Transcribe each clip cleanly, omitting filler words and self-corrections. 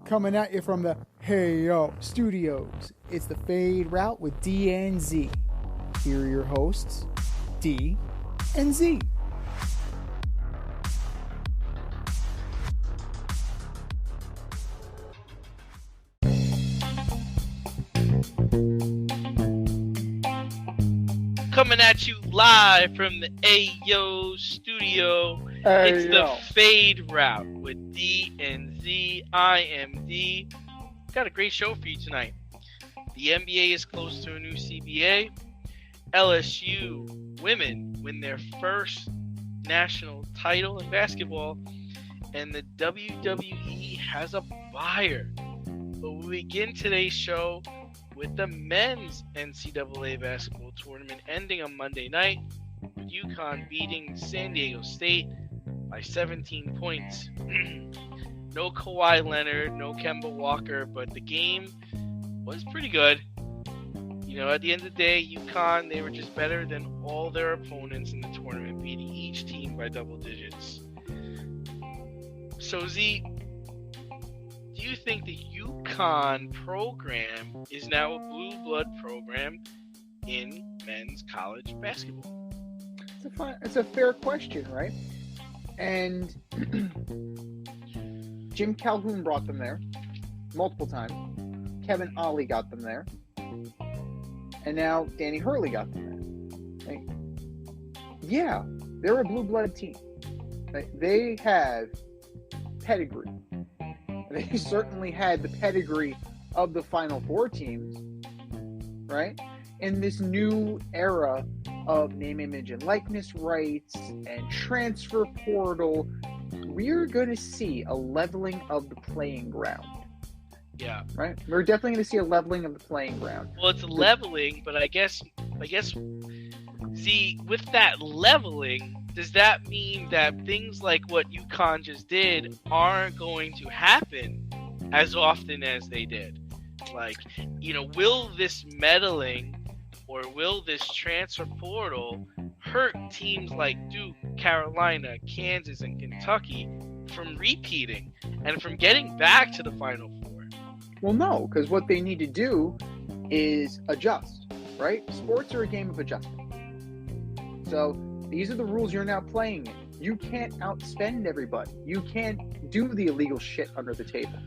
Coming at you from the Hey Yo Studios. It's the Fade Route with D and Z. Here are your hosts, D and Z. Coming at you live from the Ayo Studio. It's the Fade Route with D and Z. I am D. Got a great show for you tonight. The NBA is close to a new CBA. LSU women win their first national title in basketball. And the WWE has a buyer. But we begin today's show with the men's NCAA basketball tournament ending on Monday night with UConn beating San Diego State by 17 points. No Kawhi Leonard, no Kemba Walker, but the game was pretty good. You know, at the end of the day, UConn, they were just better than all their opponents in the tournament, beating each team by double digits. So, Z, do you think the UConn program is now a blue blood program in men's college basketball? It's a fair question, right? And Jim Calhoun brought them there multiple times. Kevin Ollie got them there. And now Danny Hurley got them there. Like, yeah, they're a blue blood team. Like, they have pedigree. They certainly had the pedigree of the Final Four teams, right? In this new era of name, image, and likeness rights and transfer portal, we're going to see a leveling of the playing ground. Yeah. Right? We're definitely going to see a leveling of the playing ground. Well, it's leveling, but I guess, see, with that leveling, does that mean that things like what UConn just did aren't going to happen as often as they did? Like, you know, will this meddling or will this transfer portal hurt teams like Duke, Carolina, Kansas, and Kentucky from repeating and from getting back to the Final Four? Well, no, because what they need to do is adjust, right? Sports are a game of adjustment. So these are the rules you're now playing in. You can't outspend everybody. You can't do the illegal shit under the table.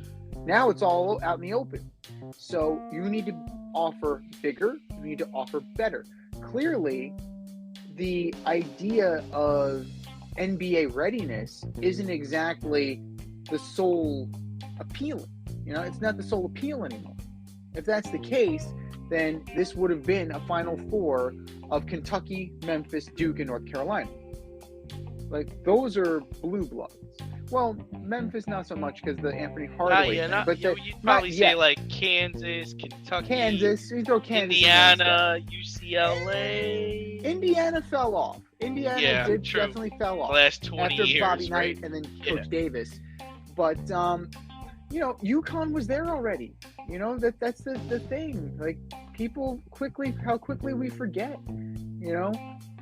Now it's all out in the open. So you need to offer bigger. You need to offer better. Clearly, the idea of NBA readiness isn't exactly the sole appealing. You know, it's not the sole appeal anymore. If that's the case, then this would have been a Final Four of Kentucky, Memphis, Duke, and North Carolina. Like, those are blue bloods. Well, Memphis not so much because the Anthony Hardaway thing. But you'd probably say like Kansas, Kentucky, you throw Kansas, Indiana, UCLA. Indiana fell off. Indiana definitely fell off. The last 20 after years, Bobby right? Knight and then Coach Davis. But you know, UConn was there already. You know, that's the thing. Like, how quickly we forget. You know,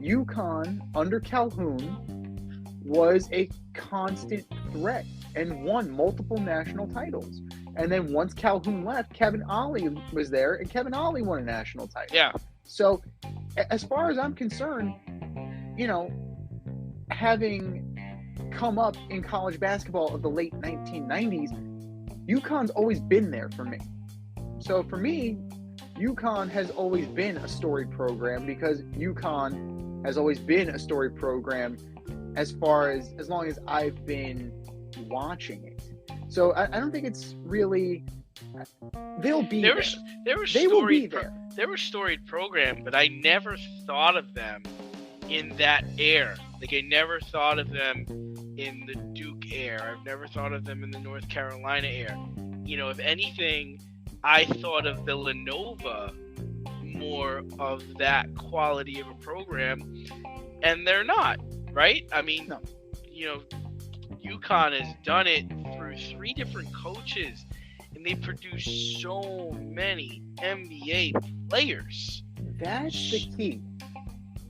UConn under Calhoun was a constant threat and won multiple national titles. And then once Calhoun left, Kevin Ollie was there, and Kevin Ollie won a national title. Yeah. So, as far as I'm concerned, you know, having come up in college basketball of the late 1990s, UConn's always been there for me. So for me, UConn has always been a storied program because UConn has always been a storied program as long as I've been watching it. So I don't think it's really. They'll be there. They will be there. They were a storied program, but I never thought of them in that era. Like, I never thought of them in the Duke era. I've never thought of them in the North Carolina era. You know, if anything, I thought of Villanova more of that quality of a program, and they're not, right? I mean, no. You know, UConn has done it through 3 different coaches, and they produced so many NBA players. That's the key.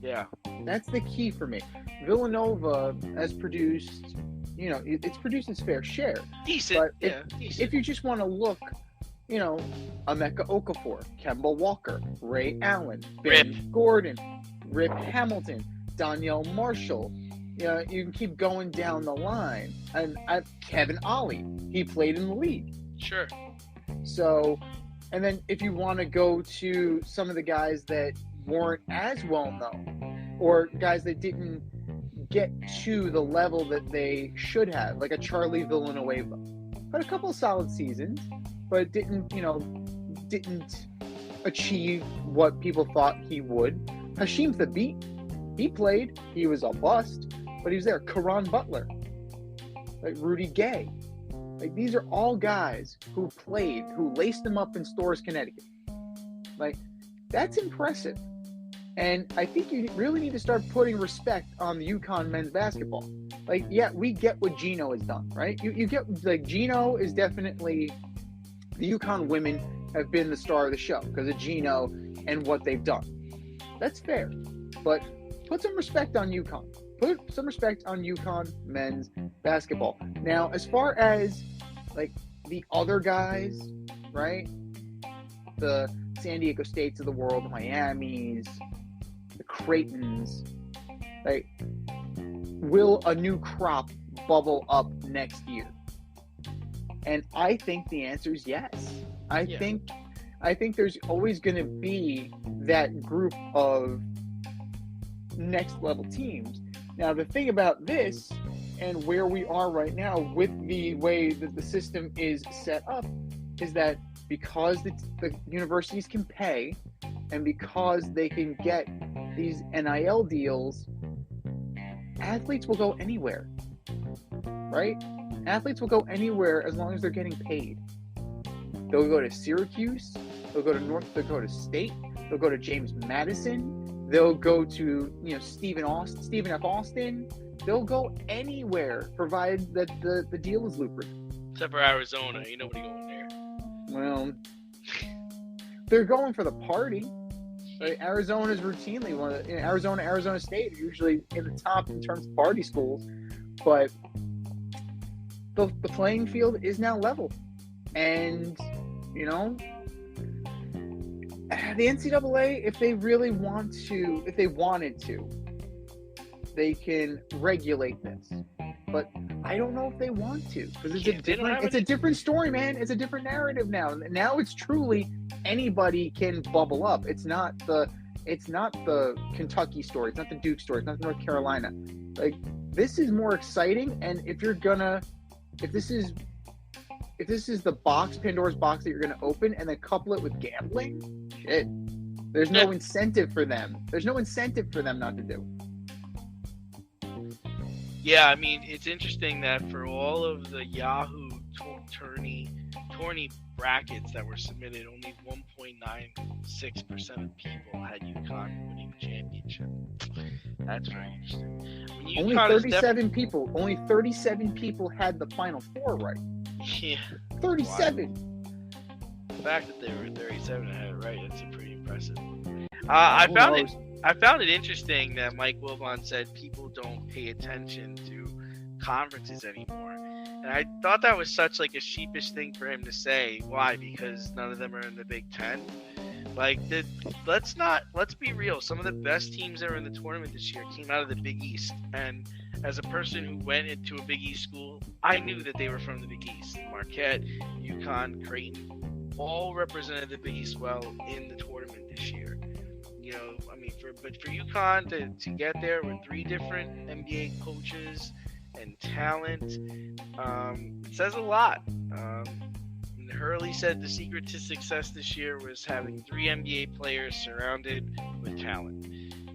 Yeah. That's the key for me. Villanova has produced it's produced its fair share. Decent, But decent. if you just want to look, Emeka Okafor, Kemba Walker, Ray Allen, Ben Gordon, Rip Hamilton, Danielle Marshall, you can keep going down the line. And Kevin Ollie, he played in the league. Sure. So, and then if you want to go to some of the guys that weren't as well known, or guys that didn't get to the level that they should have, like a Charlie Villanueva, had a couple of solid seasons, but didn't achieve what people thought he would. Hasheem Thabit, he played, he was a bust, but he was there. Caron Butler, like Rudy Gay. Like, these are all guys who played, who laced them up in Storrs, Connecticut. Like, that's impressive. And I think you really need to start putting respect on the UConn men's basketball. Like, yeah, we get what Gino has done, right? You get, like, Gino is definitely, the UConn women have been the star of the show because of Gino and what they've done. That's fair. But put some respect on UConn. Put some respect on UConn men's basketball. Now, as far as, like, the other guys, right? The San Diego States of the world, the Miamis, the Creightons, like, will a new crop bubble up next year? And I think the answer is yes. I think there's always going to be that group of next level teams. Now, the thing about this and where we are right now with the way that the system is set up is that because the universities can pay and because they can get these NIL deals, athletes will go anywhere, right? Athletes will go anywhere as long as they're getting paid. They'll go to Syracuse. They'll go to North Dakota State. They'll go to James Madison. They'll go to, Stephen F. Austin. They'll go anywhere, provided that the deal is lucrative. Except for Arizona. Ain't nobody going there. Well, they're going for the party. Right? Arizona is routinely one of the, Arizona State are usually in the top in terms of party schools. But the playing field is now level. And, the NCAA, if they really want to, if they wanted to, they can regulate this. But I don't know if they want to, because it's a different story, man. It's a different narrative now. Now it's truly anybody can bubble up. It's not the Kentucky story. It's not the Duke story. It's not North Carolina. Like, this is more exciting. And if this is the Pandora's box that you're going to open and then couple it with gambling, shit, there's no incentive for them. There's no incentive for them not to do. Yeah, I mean, it's interesting that for all of the Yahoo tourney brackets that were submitted, only 1.96% of people had UConn winning the championship. That's very interesting. Only 37 people had the Final Four right. Yeah. 37. The fact that they were 37 and had it right, that's pretty impressive. I found it interesting that Mike Wilbon said people don't pay attention to conferences anymore. And I thought that was such like a sheepish thing for him to say. Why? Because none of them are in the Big Ten. Like, let's be real. Some of the best teams that were in the tournament this year came out of the Big East. And as a person who went into a Big East school, I knew that they were from the Big East. Marquette, UConn, Creighton, all represented the Big East well in the tournament this year. I mean, for UConn to get there with 3 different NBA coaches and talent, it says a lot. Hurley said the secret to success this year was having 3 NBA players surrounded with talent.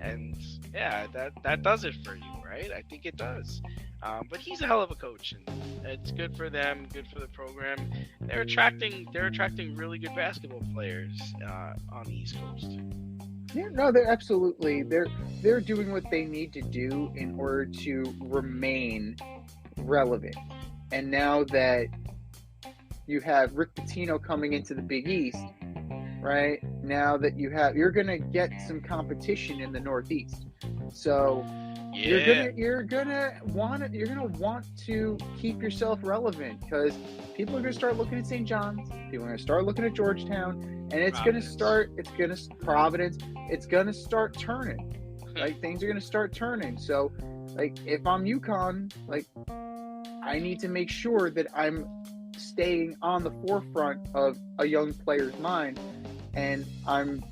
And yeah, that does it for you, right? I think it does. But he's a hell of a coach, and it's good for them, good for the program. They're attracting really good basketball players on the East Coast. Yeah, no, they're doing what they need to do in order to remain relevant. And now that you have Rick Pitino coming into the Big East, right? Now that you're going to get some competition in the Northeast. So Yeah. You're gonna want to keep yourself relevant, because people are gonna start looking at St. John's, people are gonna start looking at Georgetown, and it's Providence. Providence, it's gonna start turning. Like, things are gonna start turning. So, like, if I'm UConn, like, I need to make sure that I'm staying on the forefront of a young player's mind, and I'm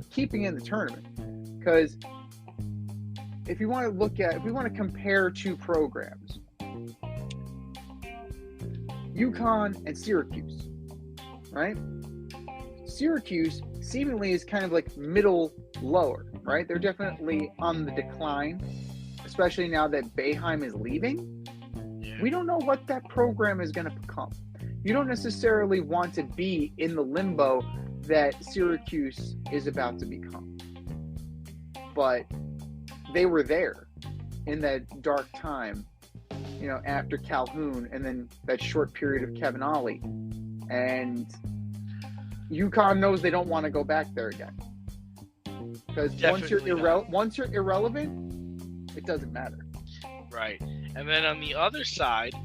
keeping in the tournament. Because if we want to compare two programs, UConn and Syracuse, right? Syracuse seemingly is kind of like middle lower, right? They're definitely on the decline, especially now that Boeheim is leaving. We don't know what that program is going to become. You don't necessarily want to be in the limbo that Syracuse is about to become. But they were there in that dark time, after Calhoun, and then that short period of Kevin Ollie. And UConn knows they don't want to go back there again. Because once you're irrelevant, it doesn't matter. Right. And then on the other side,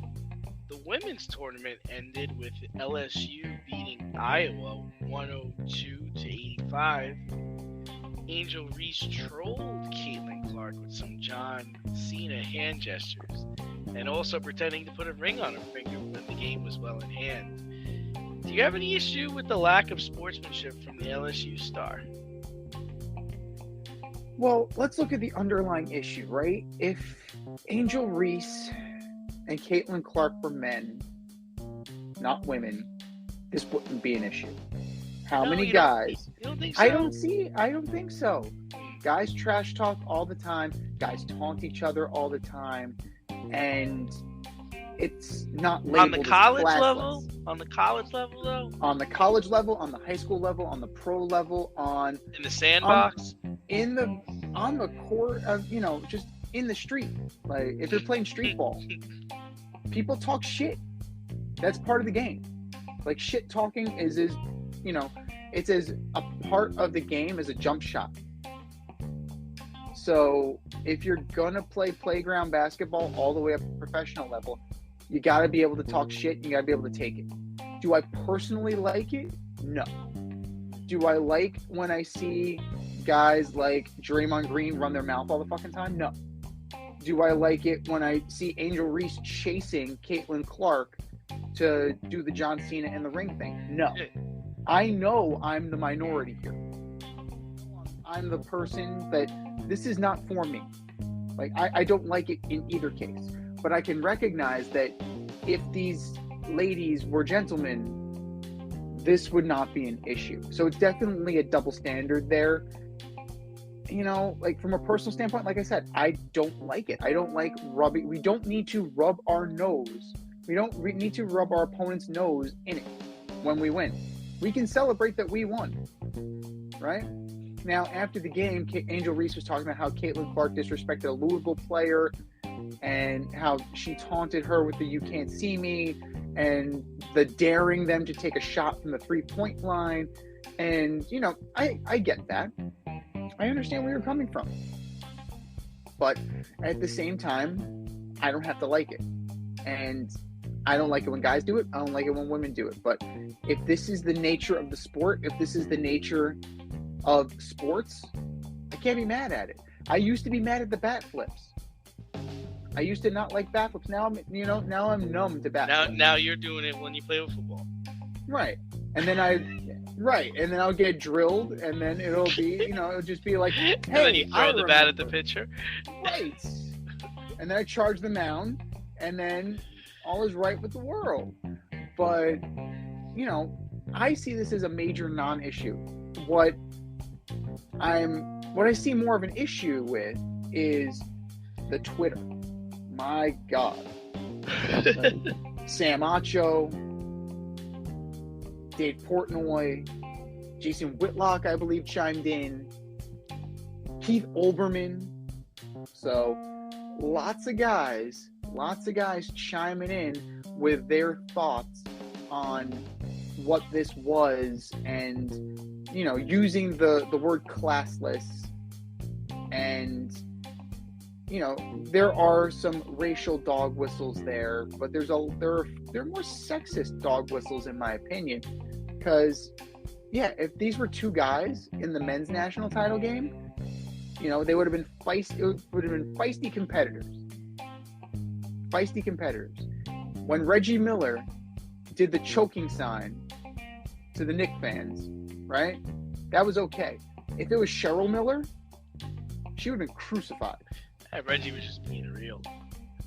the women's tournament ended with LSU beating Iowa 102-85. Angel Reese trolled Caitlin Clark with some John Cena hand gestures, and also pretending to put a ring on her finger when the game was well in hand. Do you have any issue with the lack of sportsmanship from the LSU star? Well, let's look at the underlying issue, right? If Angel Reese and Caitlin Clark were men, not women, this wouldn't be an issue. How many guys? You don't think so? I don't think so. Guys trash talk all the time. Guys taunt each other all the time. And it's not labeled on the college as level? On the college level, though? On the college level, on the high school level, on the pro level, in the sandbox? On the court, just in the street. Like, if you're playing street ball, people talk shit. That's part of the game. Like, shit talking is it's as a part of the game as a jump shot. So if you're gonna play playground basketball all the way up to professional level, you gotta be able to talk shit. You gotta be able to take it. Do I personally like it? No. Do I like when I see guys like Draymond Green run their mouth all the fucking time? No. Do I like it when I see Angel Reese chasing Caitlin Clark to do the John Cena in the ring thing? No. I know I'm the minority here. I'm the person that this is not for me. Like, I don't like it in either case. But I can recognize that if these ladies were gentlemen, this would not be an issue. So it's definitely a double standard there. Like, from a personal standpoint, like I said, I don't like it. I don't like rubbing. We don't need to rub our nose. We don't need to rub our opponent's nose in it when we win. We can celebrate that we won, right? Now, after the game, Angel Reese was talking about how Caitlin Clark disrespected a Louisville player and how she taunted her with the "you can't see me" and the daring them to take a shot from the three-point line. And, I get that. I understand where you're coming from. But at the same time, I don't have to like it. And I don't like it when guys do it. I don't like it when women do it. But if this is the nature of the sport, if this is the nature of sports, I can't be mad at it. I used to be mad at the bat flips. I used to not like bat flips. Now I'm numb to bat flips. Now you're doing it when you play with football. Right. And then I'll get drilled, and then it'll be, it'll just be like, hey, and then you throw the bat at the pitcher. Right. And then I charge the mound, and then all is right with the world. But, I see this as a major non-issue. What I see more of an issue with is the Twitter. My God. Sam Acho, Dave Portnoy, Jason Whitlock, I believe, chimed in. Keith Olbermann. So, lots of guys chiming in with their thoughts on what this was, and, using the word classless and there are some racial dog whistles there, but there are more sexist dog whistles in my opinion. Because, if these were two guys in the men's national title game, they would have been feisty competitors. Feisty competitors. When Reggie Miller did the choking sign to the Knicks fans, right? That was okay. If it was Cheryl Miller, she would have been crucified. Reggie was just being real.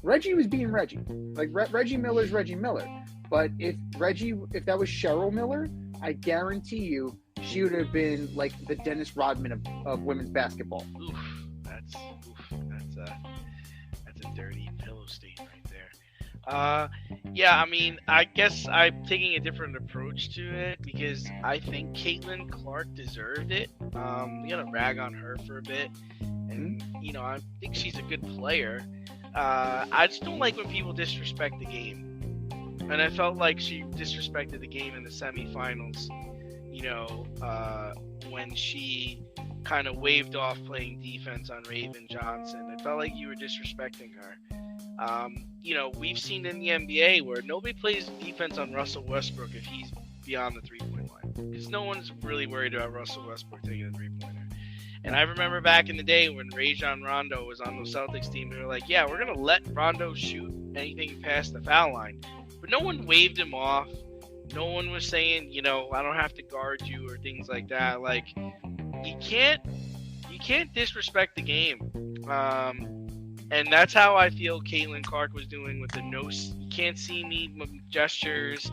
Reggie was being Reggie. Like, Reggie Miller's Reggie Miller. But if that was Cheryl Miller, I guarantee you she would have been like the Dennis Rodman of women's basketball. That's a dirty pillow stain right there. I guess I'm taking a different approach to it because I think Caitlin Clark deserved it. We gotta rag on her for a bit, and I think she's a good player. I just don't like when people disrespect the game. And I felt like she disrespected the game in the semifinals, when she kind of waved off playing defense on Raven Johnson. I felt like you were disrespecting her. We've seen in the NBA where nobody plays defense on Russell Westbrook if he's beyond the three-point line. Because no one's really worried about Russell Westbrook taking a three-pointer. And I remember back in the day when Rajon Rondo was on the Celtics team, they were like, yeah, we're going to let Rondo shoot anything past the foul line. But no one waved him off. No one was saying, I don't have to guard you or things like that. Like, you can't disrespect the game. And that's how I feel Caitlin Clark was doing with the you can't see me gestures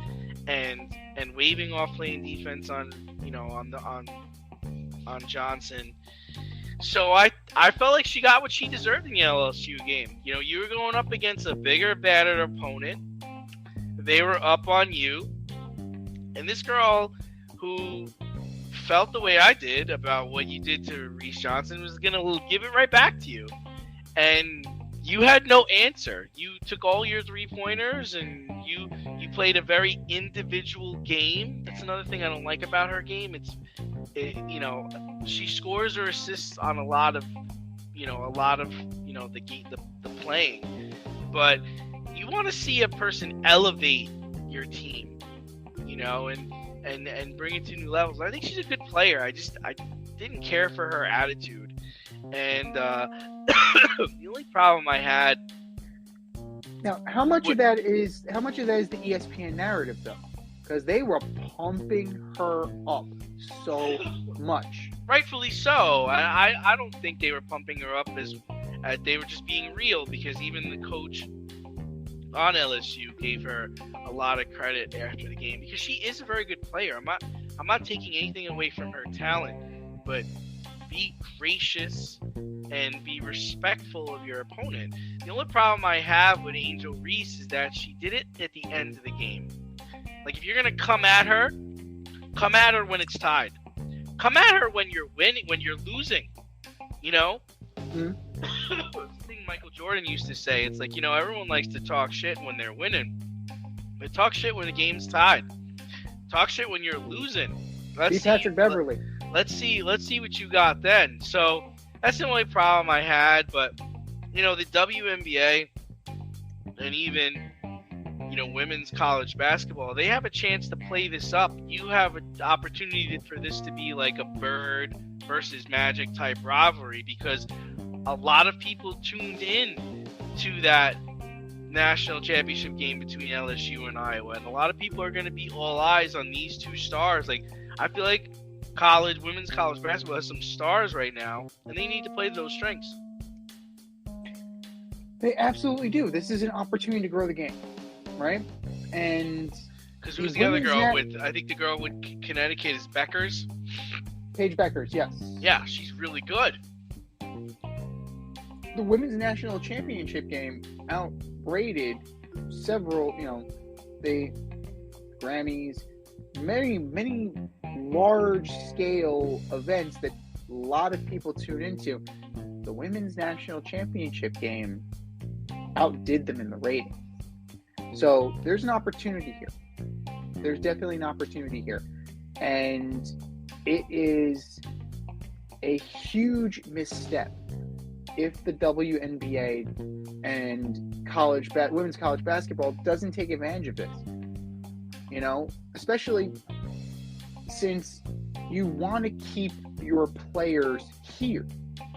and waving off playing defense on Johnson. So I felt like she got what she deserved in the LSU game. You were going up against a bigger, badder opponent. They were up on you. And this girl who felt the way I did about what you did to Reese Johnson was going to give it right back to you. And you had no answer. You took all your three-pointers and you played a very individual game. That's another thing I don't like about her game. She scores or assists on a lot of the playing. But you want to see a person elevate your team, and bring it to new levels. I think she's a good player. I didn't care for her attitude. And the only problem I had. Now, how much of that is the ESPN narrative, though? Because they were pumping her up so much. Rightfully so. I don't think they were pumping her up as they were just being real, because even the coach on LSU gave her a lot of credit after the game, because she is a very good player. I'm not taking anything away from her talent, but be gracious and be respectful of your opponent. The only problem I have with Angel Reese is that she did it at the end of the game. Like, if you're gonna come at her when it's tied. Come at her when you're winning, when you're losing. Mm-hmm. Thing Michael Jordan used to say. It's like, everyone likes to talk shit when they're winning, but talk shit when the game's tied. Talk shit when you're losing. Be Patrick Beverly. Let's see what you got then. So that's the only problem I had. But the WNBA and even women's college basketball, they have a chance to play this up. You have an opportunity for this to be like a Bird versus Magic type rivalry, because a lot of people tuned in to that national championship game between LSU and Iowa, and a lot of people are going to be all eyes on these two stars. Like, I feel like women's college basketball has some stars right now, and they need to play those strengths. They absolutely do. This is an opportunity to grow the game, right? And because who's the other girl with? I think the girl with Connecticut is Beckers. Paige Beckers, yes. Yeah, she's really good. The women's national championship game outrated several, the Grammys, many large-scale events that a lot of people tune into. The women's national championship game outdid them in the ratings. So there's an opportunity here. There's definitely an opportunity here. And it is a huge misstep if the WNBA and women's college basketball doesn't take advantage of this. You know, especially since you want to keep your players here,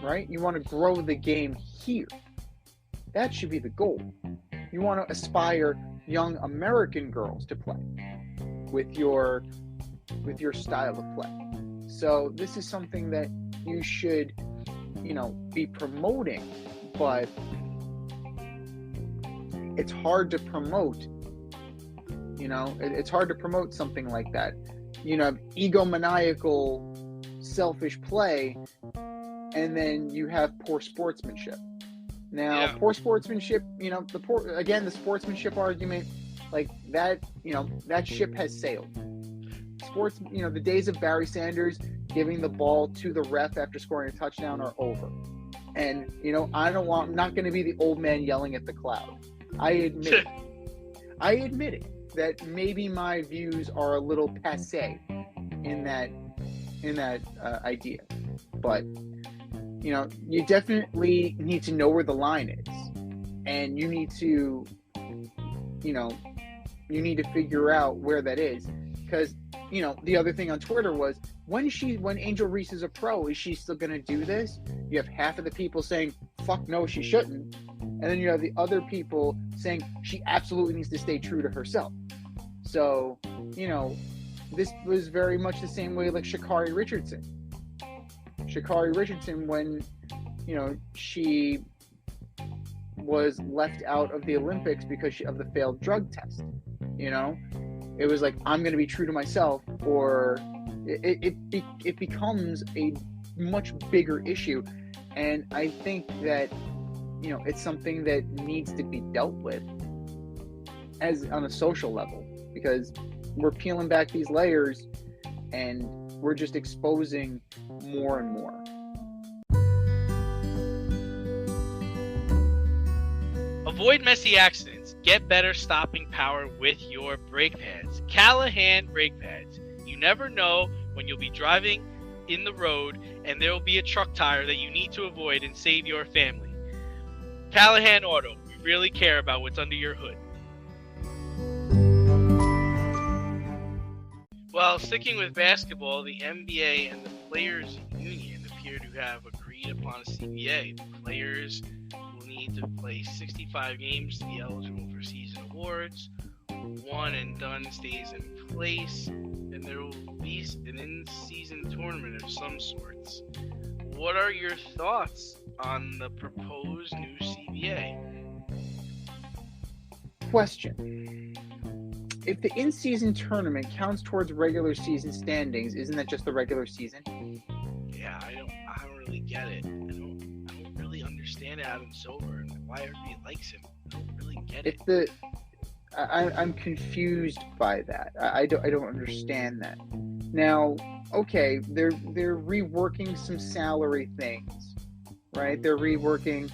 right? You want to grow the game here. That should be the goal. You want to aspire young American girls to play with your style of play. So this is something that you should, you know, be promoting, but it's hard to promote. You know, it's hard to promote something like that. You know, egomaniacal, selfish play, and then you have poor sportsmanship. Now, poor sportsmanship, you know, the sportsmanship argument, like that, you know, that ship has sailed. Sports, you know, the days of Barry Sanders giving the ball to the ref after scoring a touchdown are over. And, you know, I'm not going to be the old man yelling at the cloud. I admit it. That maybe my views are a little passé in that idea, but you know, you definitely need to know where the line is, and you need to figure out where that is, because you know, the other thing on Twitter was when Angel Reese is a pro, is she still going to do this? You have half of the people saying fuck no, she shouldn't. And then you have the other people saying she absolutely needs to stay true to herself. So, you know, this was very much the same way like Sha'Carri Richardson. When, you know, she was left out of the Olympics because of the failed drug test. You know, it was like, I'm going to be true to myself, or it becomes a much bigger issue. And I think that, you know, it's something that needs to be dealt with as on a social level, because we're peeling back these layers and we're just exposing more and more. Avoid messy accidents. Get better stopping power with your brake pads. Callahan brake pads. You never know when you'll be driving in the road and there will be a truck tire that you need to avoid and save your family. Callahan Auto. We really care about what's under your hood. Well, sticking with basketball, the NBA and the Players Union appear to have agreed upon a CBA. The players will need to play 65 games to be eligible for season awards. One and done stays in place, and there will be an in-season tournament of some sorts. What are your thoughts on the proposed new CBA? Question. If the in-season tournament counts towards regular season standings, isn't that just the regular season? Yeah, I don't really get it. I don't really understand Adam Silver and why everybody likes him. I don't really get it. I'm confused by that. I don't understand that. Now, okay, they're reworking some salary things, right? They're reworking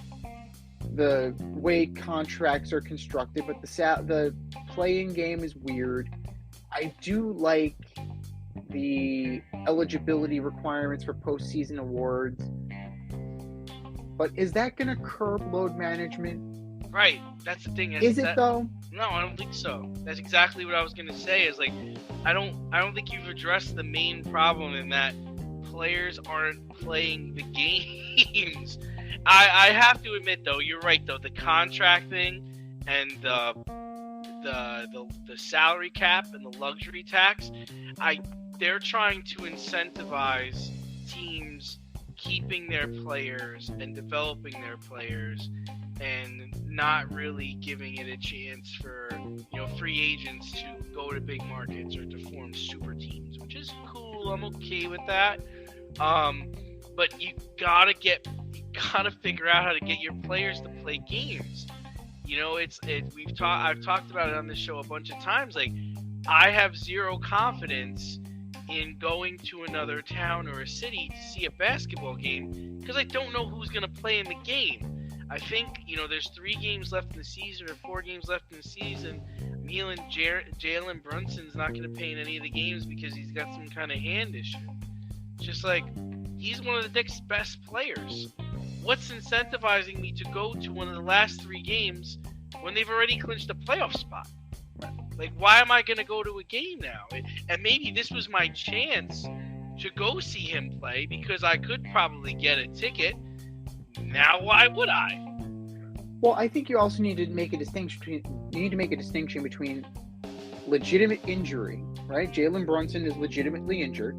the way contracts are constructed, but the playing game is weird. I do like the eligibility requirements for postseason awards, but is that going to curb load management? Right, that's the thing. Is it though? No, I don't think so. That's exactly what I was going to say. Is like, I don't think you've addressed the main problem in that players aren't playing the games. I have to admit though, you're right though. The contract thing and the salary cap and the luxury tax, they're trying to incentivize teams keeping their players and developing their players, and not really giving it a chance for, you know, free agents to go to big markets or to form super teams, which is cool. I'm okay with that. But you gotta figure out how to get your players to play games. You know, I've talked about it on this show a bunch of times. Like, I have zero confidence in going to another town or a city to see a basketball game because I don't know who's going to play in the game. I think, you know, there's 3 games left in the season or 4 games left in the season. Jalen Brunson's not going to play in any of the games because he's got some kind of hand issue. It's just like, he's one of the Knicks' best players. what's incentivizing me to go to one of the last 3 games when they've already clinched a playoff spot? Like, why am I going to go to a game now? And maybe this was my chance to go see him play because I could probably get a ticket. Now, why would I? Well, I think you also need to make a distinction between legitimate injury, right? Jalen Brunson is legitimately injured.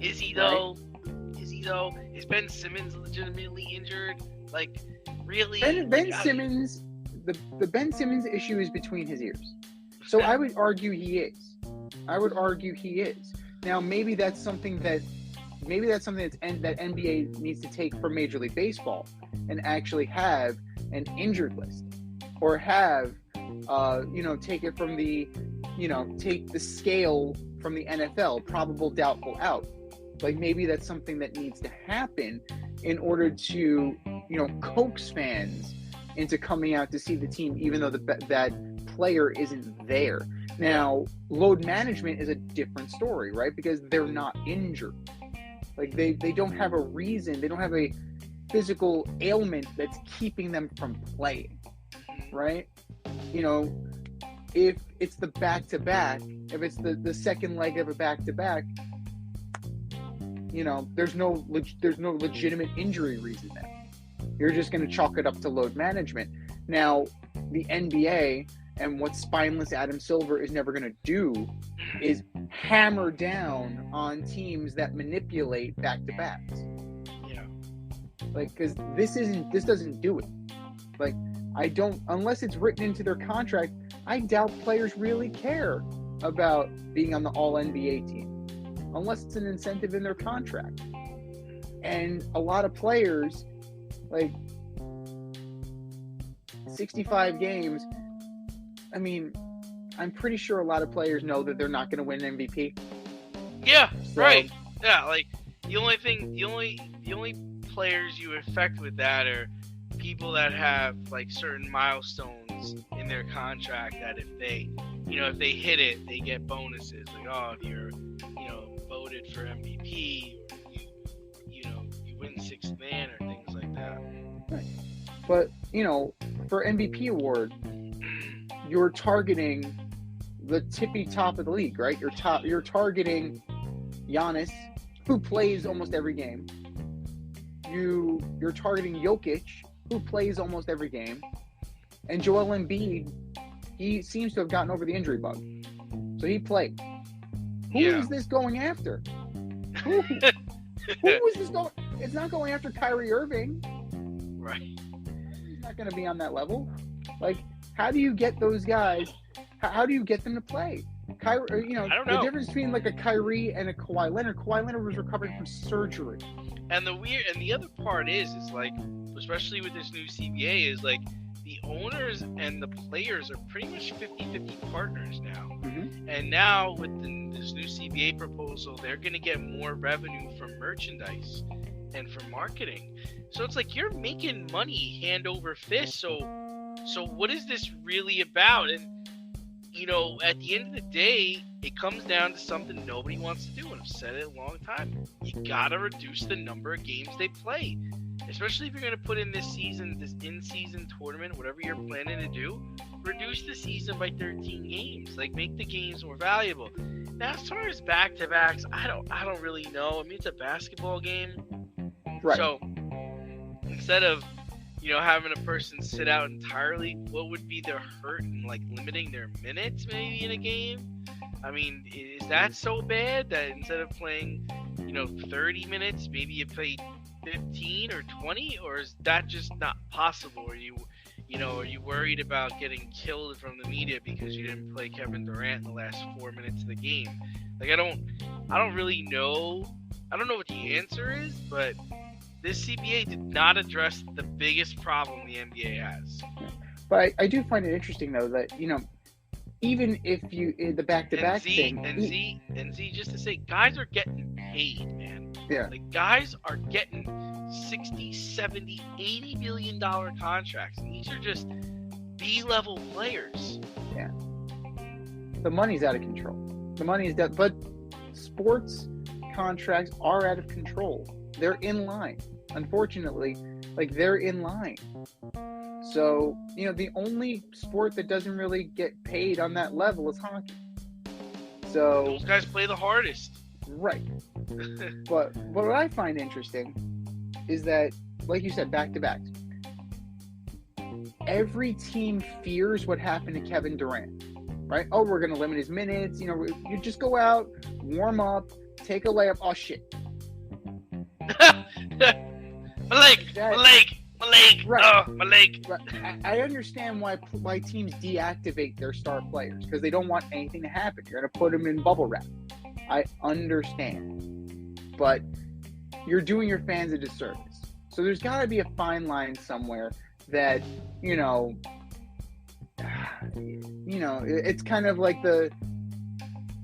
Is he though? Right? Is he though? Is Ben Simmons legitimately injured? Like, really? Ben Simmons, the Ben Simmons issue is between his ears. So I would argue he is. Now, maybe that's something that NBA needs to take from Major League Baseball and actually have an injured list, or have, take it from the, take the scale from the NFL, probable, doubtful, out. Like, maybe that's something that needs to happen in order to, coax fans into coming out to see the team, even though that player isn't there. Now, load management is a different story, right? Because they're not injured. Like, they don't have a reason. They don't have a physical ailment that's keeping them from playing, right? If it's the back-to-back, if it's the second leg of a back-to-back, there's no legitimate injury reason there. You're just going to chalk it up to load management. Now, the NBA and what spineless Adam Silver is never going to do is hammer down on teams that manipulate back-to-backs. Yeah. Like, because this doesn't do it. Like, unless it's written into their contract, I doubt players really care about being on the All-NBA team, unless it's an incentive in their contract. And a lot of players, like, 65 games, I mean, I'm pretty sure a lot of players know that they're not going to win an MVP. Yeah, so, right. Yeah, like, the only players you affect with that are people that have, like, certain milestones in their contract that if they hit it, they get bonuses. Like, if you're, voted for MVP, or you win sixth man or things like that. Right. But, for MVP award, you're targeting the tippy top of the league, right? You're targeting Giannis, who plays almost every game. You're targeting Jokic, who plays almost every game. And Joel Embiid, he seems to have gotten over the injury bug. So he played. Who is this going after? Who is this going? It's not going after Kyrie Irving. Right. He's not going to be on that level. Like, how do you get those guys? How do you get them to play? Kyrie, I don't know. The difference between like a Kyrie and a Kawhi Leonard. Kawhi Leonard was recovering from surgery. And the other part is like, especially with this new CBA, is like the owners and the players are pretty much 50-50 partners now. Mm-hmm. And now with this new CBA proposal, they're going to get more revenue from merchandise and from marketing. So it's like you're making money hand over fist. So what is this really about? And, at the end of the day, it comes down to something nobody wants to do. And I've said it a long time. You got to reduce the number of games they play. Especially if you're going to put in this in-season tournament, whatever you're planning to do, reduce the season by 13 games. Like, make the games more valuable. Now, as far as back-to-backs, I don't really know. I mean, it's a basketball game. Right. So, instead of, having a person sit out entirely, what would be their hurt in, like, limiting their minutes maybe in a game? I mean, is that so bad that instead of playing, 30 minutes, maybe you play 15 or 20, or is that just not possible? Are you worried about getting killed from the media because you didn't play Kevin Durant in the last 4 minutes of the game? Like, I don't really know. I don't know what the answer is, but this CBA did not address the biggest problem the NBA has. But I do find it interesting, though, that, even if the back-to-back thing... And Z, just to say, guys are getting paid, man. Yeah. Like, guys are getting 60, 70, $80 million contracts. And these are just B-level players. Yeah. The money's out of control. The money is dead. But sports contracts are out of control. They're in line. Unfortunately, Like, they're in line. So, the only sport that doesn't really get paid on that level is hockey. So those guys play the hardest. Right. But what I find interesting is that, like you said, back-to-backs. Every team fears what happened to Kevin Durant, right? Oh, we're going to limit his minutes. You just go out, warm up, take a layup. Oh, shit. My leg. Right. Oh, my leg. Right. I understand why teams deactivate their star players, because they don't want anything to happen. You're going to put them in bubble wrap. I understand. But you're doing your fans a disservice. So there's got to be a fine line somewhere that, it's kind of like the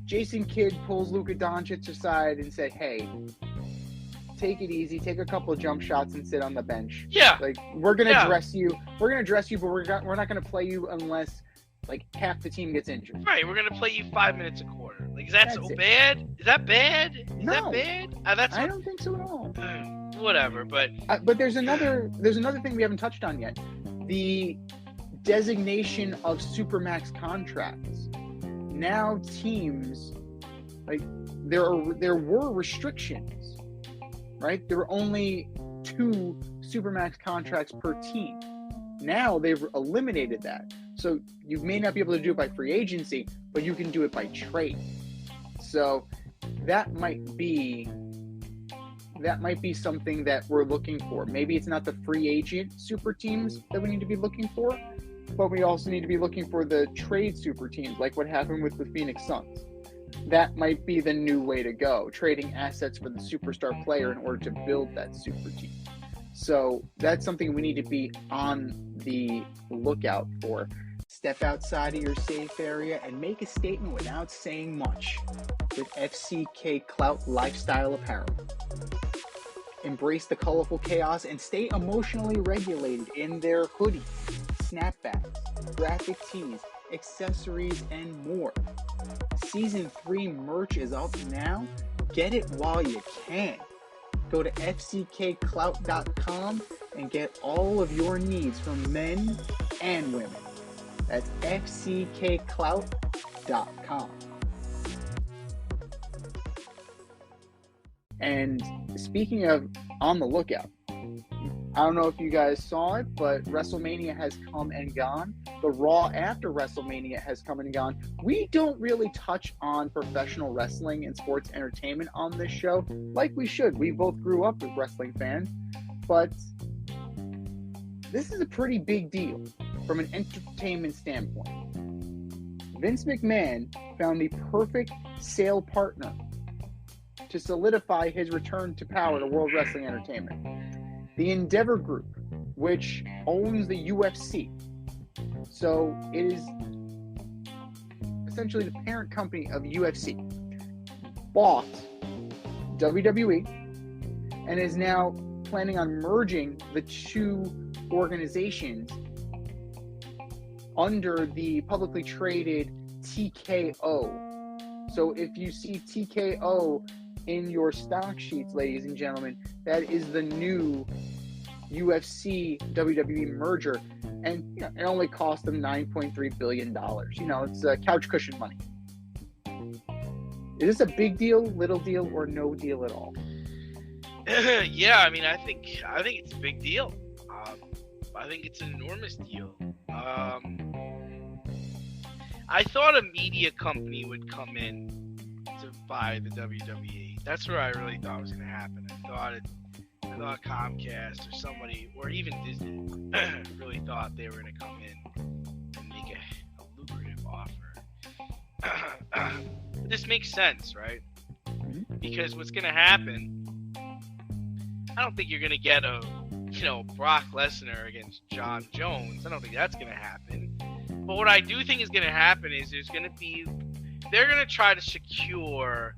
Jason Kidd pulls Luka Doncic aside and said, hey, take it easy, take a couple of jump shots and sit on the bench. Yeah. Like, we're going to dress you. We're going to dress you, but we're not going to play you unless, like, half the team gets injured. Right. We're going to play you 5 minutes a quarter. Like, is that so bad? Is that bad? Is that bad? I don't think so at all. Whatever, but there's another thing we haven't touched on yet. The designation of supermax contracts. Now teams, like, there were restrictions, right? There were only 2 supermax contracts per team. Now they've eliminated that. So you may not be able to do it by free agency, but you can do it by trade. So that might be something that we're looking for. Maybe it's not the free agent super teams that we need to be looking for, but we also need to be looking for the trade super teams, like what happened with the Phoenix Suns. That might be the new way to go, trading assets for the superstar player in order to build that super team. So that's something we need to be on the lookout for. Step outside of your safe area and make a statement without saying much with FCK Clout Lifestyle Apparel. Embrace the colorful chaos and stay emotionally regulated in their hoodies, snapbacks, graphic tees, accessories, and more. Season 3 merch is up now. Get it while you can. Go to fckclout.com and get all of your needs from men and women. That's fckclout.com. And speaking of on the lookout, I don't know if you guys saw it, but WrestleMania has come and gone. The Raw after WrestleMania has come and gone. We don't really touch on professional wrestling and sports entertainment on this show like we should. We both grew up as wrestling fans, but this is a pretty big deal from an entertainment standpoint. Vince McMahon found the perfect sale partner to solidify his return to power to World Wrestling Entertainment. The Endeavor Group, which owns the UFC. So it is essentially the parent company of UFC, bought WWE and is now planning on merging the 2 organizations under the publicly traded TKO. So if you see TKO in your stock sheets, ladies and gentlemen, that is the new UFC WWE merger, and it only cost them $9.3 billion. It's couch cushion money. Is this a big deal, little deal, or no deal at all? Yeah, I mean, I think it's a big deal. I think it's an enormous deal. I thought a media company would come in to buy the WWE. That's where I really thought was going to happen. I thought Comcast or somebody, or even Disney, really thought they were going to come in and make a lucrative offer. This makes sense, right? Because what's going to happen, I don't think you're going to get a Brock Lesnar against John Jones. I don't think that's going to happen. But what I do think is going to happen is they're going to try to secure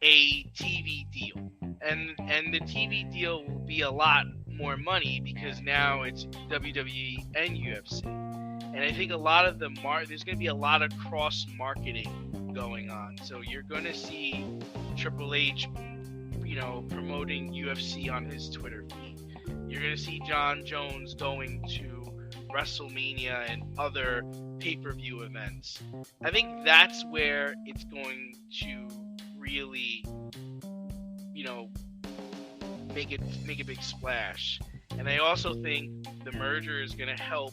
a TV deal. And the TV deal will be a lot more money because now it's WWE and UFC. And I think a lot of there's going to be a lot of cross-marketing going on. So you're going to see Triple H, promoting UFC on his Twitter feed. You're going to see John Jones going to WrestleMania and other pay-per-view events. I think that's where it's going to really, make a big splash. And I also think the merger is going to help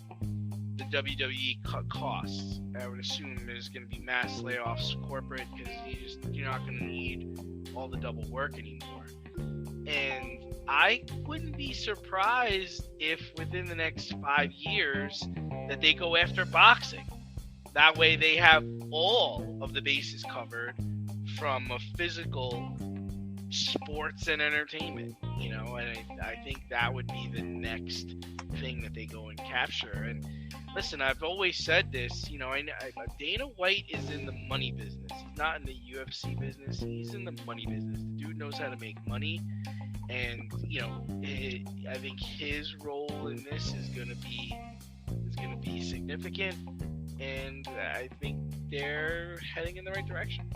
the WWE cut costs. I would assume there's going to be mass layoffs corporate because you're not going to need all the double work anymore. And I wouldn't be surprised if within the next 5 years that they go after boxing. That way they have all of the bases covered from a physical sports and entertainment, and I think that would be the next thing that they go and capture. And listen, I've always said this, Dana White is in the money business. He's not in the UFC business. He's in the money business. The dude knows how to make money. And, I think his role in this is going to be significant. And I think they're heading in the right direction.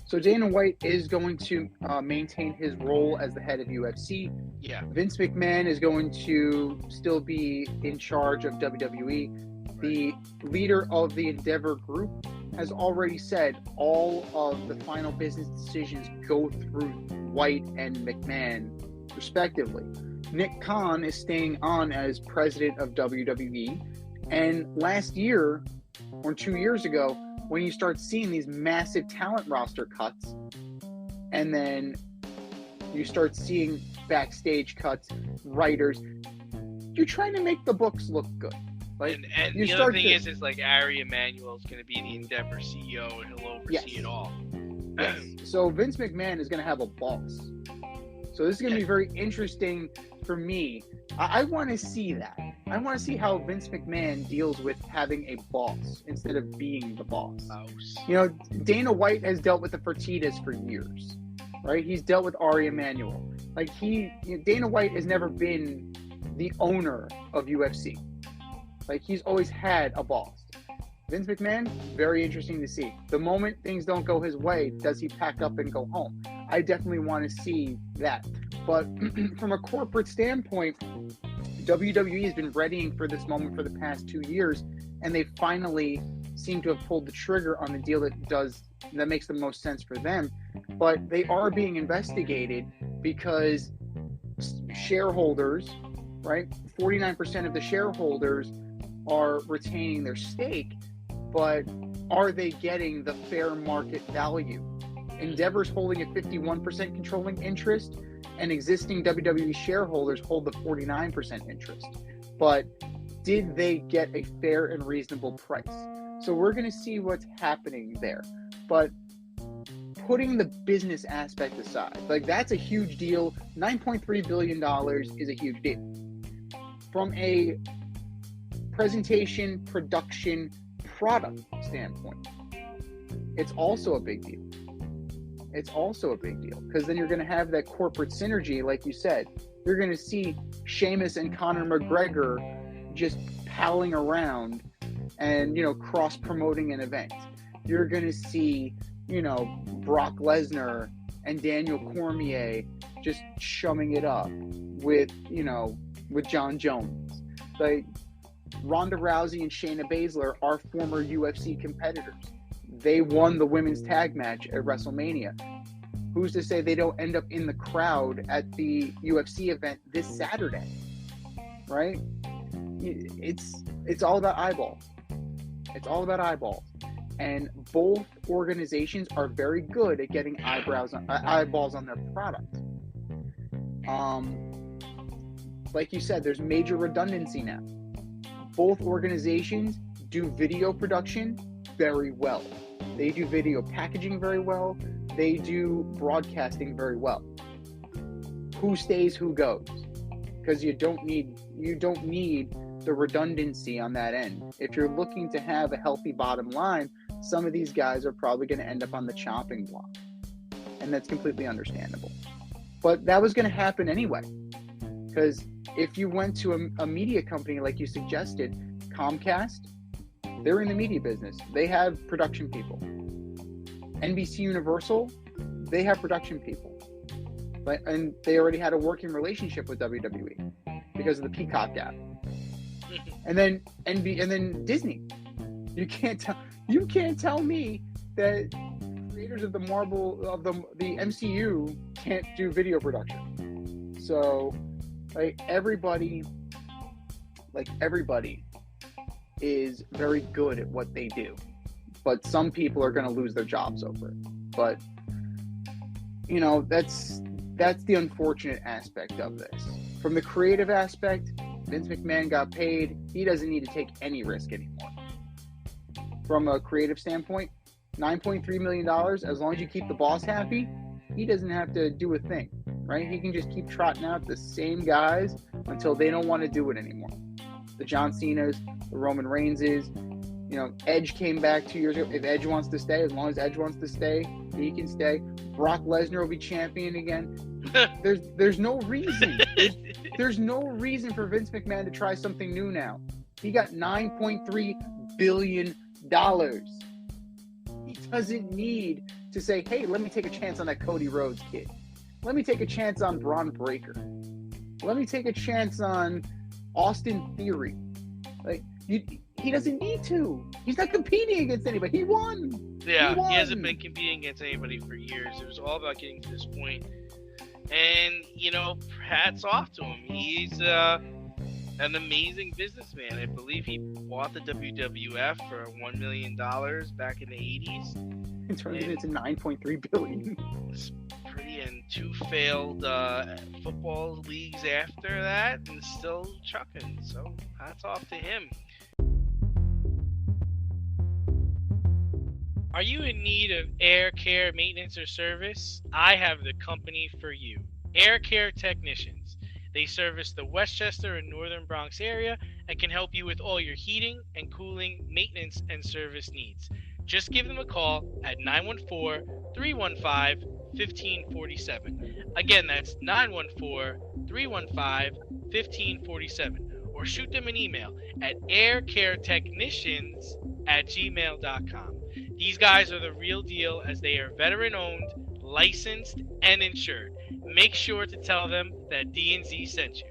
So Dana White is going to maintain his role as the head of UFC. Yeah. Vince McMahon is going to still be in charge of WWE. Right. The leader of the Endeavor Group has already said all of the final business decisions go through White and McMahon, respectively. Nick Khan is staying on as president of WWE. And last year, or 2 years ago, when you start seeing these massive talent roster cuts, and then you start seeing backstage cuts, writers, you're trying to make the books look good. Like, and the other thing is like Ari Emanuel is going to be the Endeavor CEO, and he'll oversee it all. Yes. So Vince McMahon is going to have a boss. So this is going to be very interesting for me. I want to see that. I want to see how Vince McMahon deals with having a boss instead of being the boss. Dana White has dealt with the Fertittas for years, right? He's dealt with Ari Emanuel. Like Dana White has never been the owner of UFC. Like he's always had a boss. Vince McMahon, very interesting to see. The moment things don't go his way, does he pack up and go home? I definitely want to see that. But from a corporate standpoint, WWE has been readying for this moment for the past 2 years, and they finally seem to have pulled the trigger on the deal that makes the most sense for them. But they are being investigated because shareholders, right? 49% of the shareholders are retaining their stake, but are they getting the fair market value? Endeavor's holding a 51% controlling interest, and existing WWE shareholders hold the 49% interest. But did they get a fair and reasonable price? So we're going to see what's happening there. But putting the business aspect aside, like that's a huge deal. $9.3 billion is a huge deal. From a presentation, production, product standpoint, it's also a big deal. It's also a big deal because then you're going to have that corporate synergy, like you said. You're going to see Sheamus and Conor McGregor just palling around and, cross-promoting an event. You're going to see, Brock Lesnar and Daniel Cormier just chumming it up with John Jones. Like, Ronda Rousey and Shayna Baszler are former UFC competitors. They won the women's tag match at WrestleMania. Who's to say they don't end up in the crowd at the UFC event this Saturday? Right? It's all about eyeballs. It's all about eyeballs. And both organizations are very good at getting eyeballs on their product. Like you said, there's major redundancy now. Both organizations do video production very well. They do video packaging very well. They do broadcasting very well. Who stays, who goes? Because you don't need the redundancy on that end. If you're looking to have a healthy bottom line, some of these guys are probably going to end up on the chopping block. And that's completely understandable. But that was going to happen anyway. Because if you went to a media company like you suggested, Comcast, they're in the media business. They have production people. NBC Universal, they have production people. And they already had a working relationship with WWE. because of the Peacock app. And then and then Disney. You can't tell me that creators of the MCU can't do video production. So everybody is very good at what they do. But some people are going to lose their jobs over it. But that's the unfortunate aspect of this. From the creative aspect, Vince McMahon got paid. He doesn't need to take any risk anymore. From a creative standpoint, $9.3 million, as long as you keep the boss happy, he doesn't have to do a thing, right? He can just keep trotting out the same guys until they don't want to do it anymore. The John Cena's, the Roman Reigns's, Edge came back 2 years ago. If Edge wants to stay, as long as Edge wants to stay, he can stay. Brock Lesnar will be champion again. There's no reason. There's no reason for Vince McMahon to try something new now. He got $9.3 billion. He doesn't need to say, hey, let me take a chance on that Cody Rhodes kid. Let me take a chance on Braun Breaker. Let me take a chance on Austin Theory. He doesn't need to. He's not competing against anybody. He won. Yeah, he hasn't been competing against anybody for years. It was all about getting to this point. And, hats off to him. He's an amazing businessman. I believe he bought the WWF for $1 million back in the 80s. And turned it into $9.3 billion. And 2 failed football leagues after that, and still chucking. So hats off to him. Are you in need of air care maintenance or service? I have the company for you. Air Care Technicians. They service the Westchester and Northern Bronx area and can help you with all your heating and cooling, maintenance, and service needs. Just give them a call at 914-315-1547. Again, that's 914-315-1547. Or shoot them an email at aircaretechnicians@gmail.com. These guys are the real deal, as they are veteran-owned, licensed, and insured. Make sure to tell them that D&Z sent you.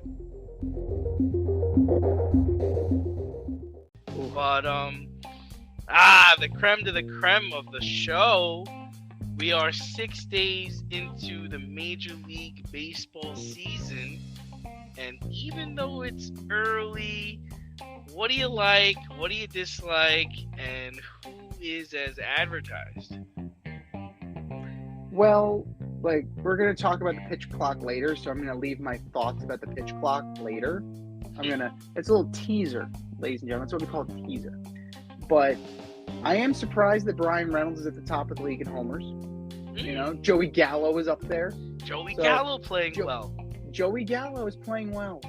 But, the creme de la creme of the show. We are 6 days into the Major League Baseball season. And even though it's early, what do you like? What do you dislike? And who is as advertised? Well, we're going to talk about the pitch clock later, so I'm going to leave my thoughts about the pitch clock later. It's a little teaser, ladies and gentlemen. That's what we call a teaser. But I am surprised that Brian Reynolds is at the top of the league in homers. Joey Gallo is up there. Gallo playing well. Joey Gallo is playing well.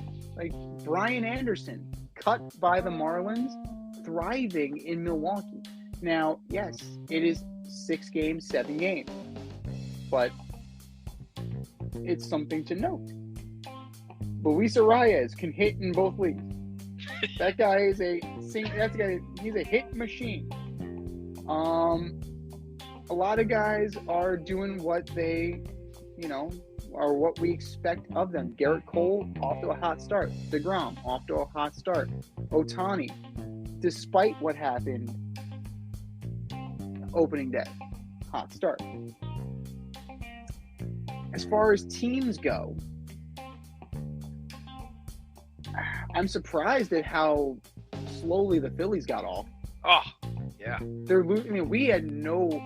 Brian Anderson, cut by the Marlins, thriving in Milwaukee. Now, yes, it is 6 games, 7 games. But it's something to note. Luis Arias can hit in both leagues. That guy is he's a hit machine. A lot of guys are doing what they, are what we expect of them. Garrett Cole, off to a hot start. DeGrom, off to a hot start. Ohtani, despite what happened opening day, hot start. As far as teams go, I'm surprised at how slowly the Phillies got off. Oh, yeah. They're losing. We had no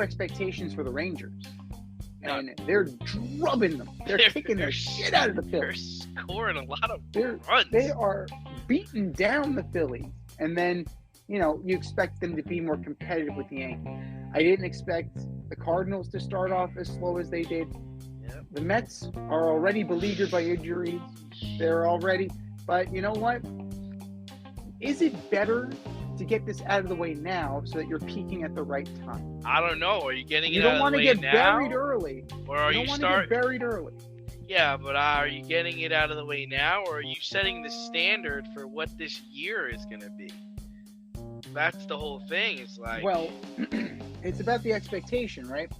expectations for the Rangers, and they're drubbing them. They're kicking their shit out of the Phillies. They're scoring a lot of runs. They are beating down the Phillies, and then you expect them to be more competitive with the Yankees. I didn't expect the Cardinals to start off as slow as they did. Yep. The Mets are already beleaguered by injuries. But you know what? Is it better to get this out of the way now so that you're peaking at the right time? I don't know. Are you getting it out of the way now? You don't want to get buried early. Or are you don't want to get buried early. Yeah, but are you getting it out of the way now, or are you setting the standard for what this year is going to be? That's the whole thing. It's well, it's about the expectation, right?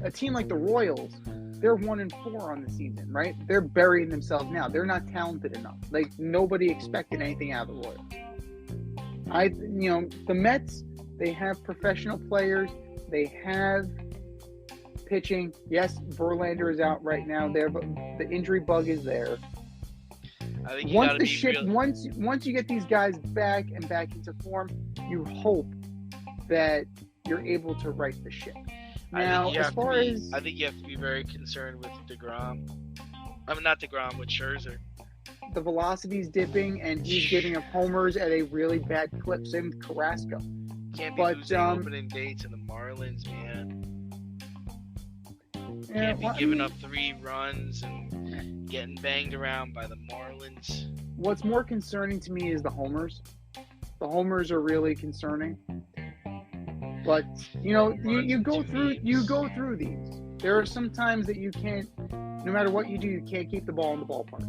A team like the Royals, they're 1-4 on the season, right? They're burying themselves now. They're not talented enough. Like, nobody expected anything out of the Royals. The Mets, they have professional players. They have pitching. Yes, Verlander is out right now. The injury bug is there. I think Once you get these guys back into form, you hope that you're able to right the ship. Now, I think you have to be very concerned with DeGrom. I mean, not DeGrom, with Scherzer. The velocity's dipping, and he's giving up homers at a really bad clip. Same with Carrasco. Can't be losing opening day to the Marlins, man. Can't be giving up 3 runs and getting banged around by the Marlins. What's more concerning to me is the homers. The homers are really concerning. But you go through these. There are some times that you can't, no matter what you do, you can't keep the ball in the ballpark.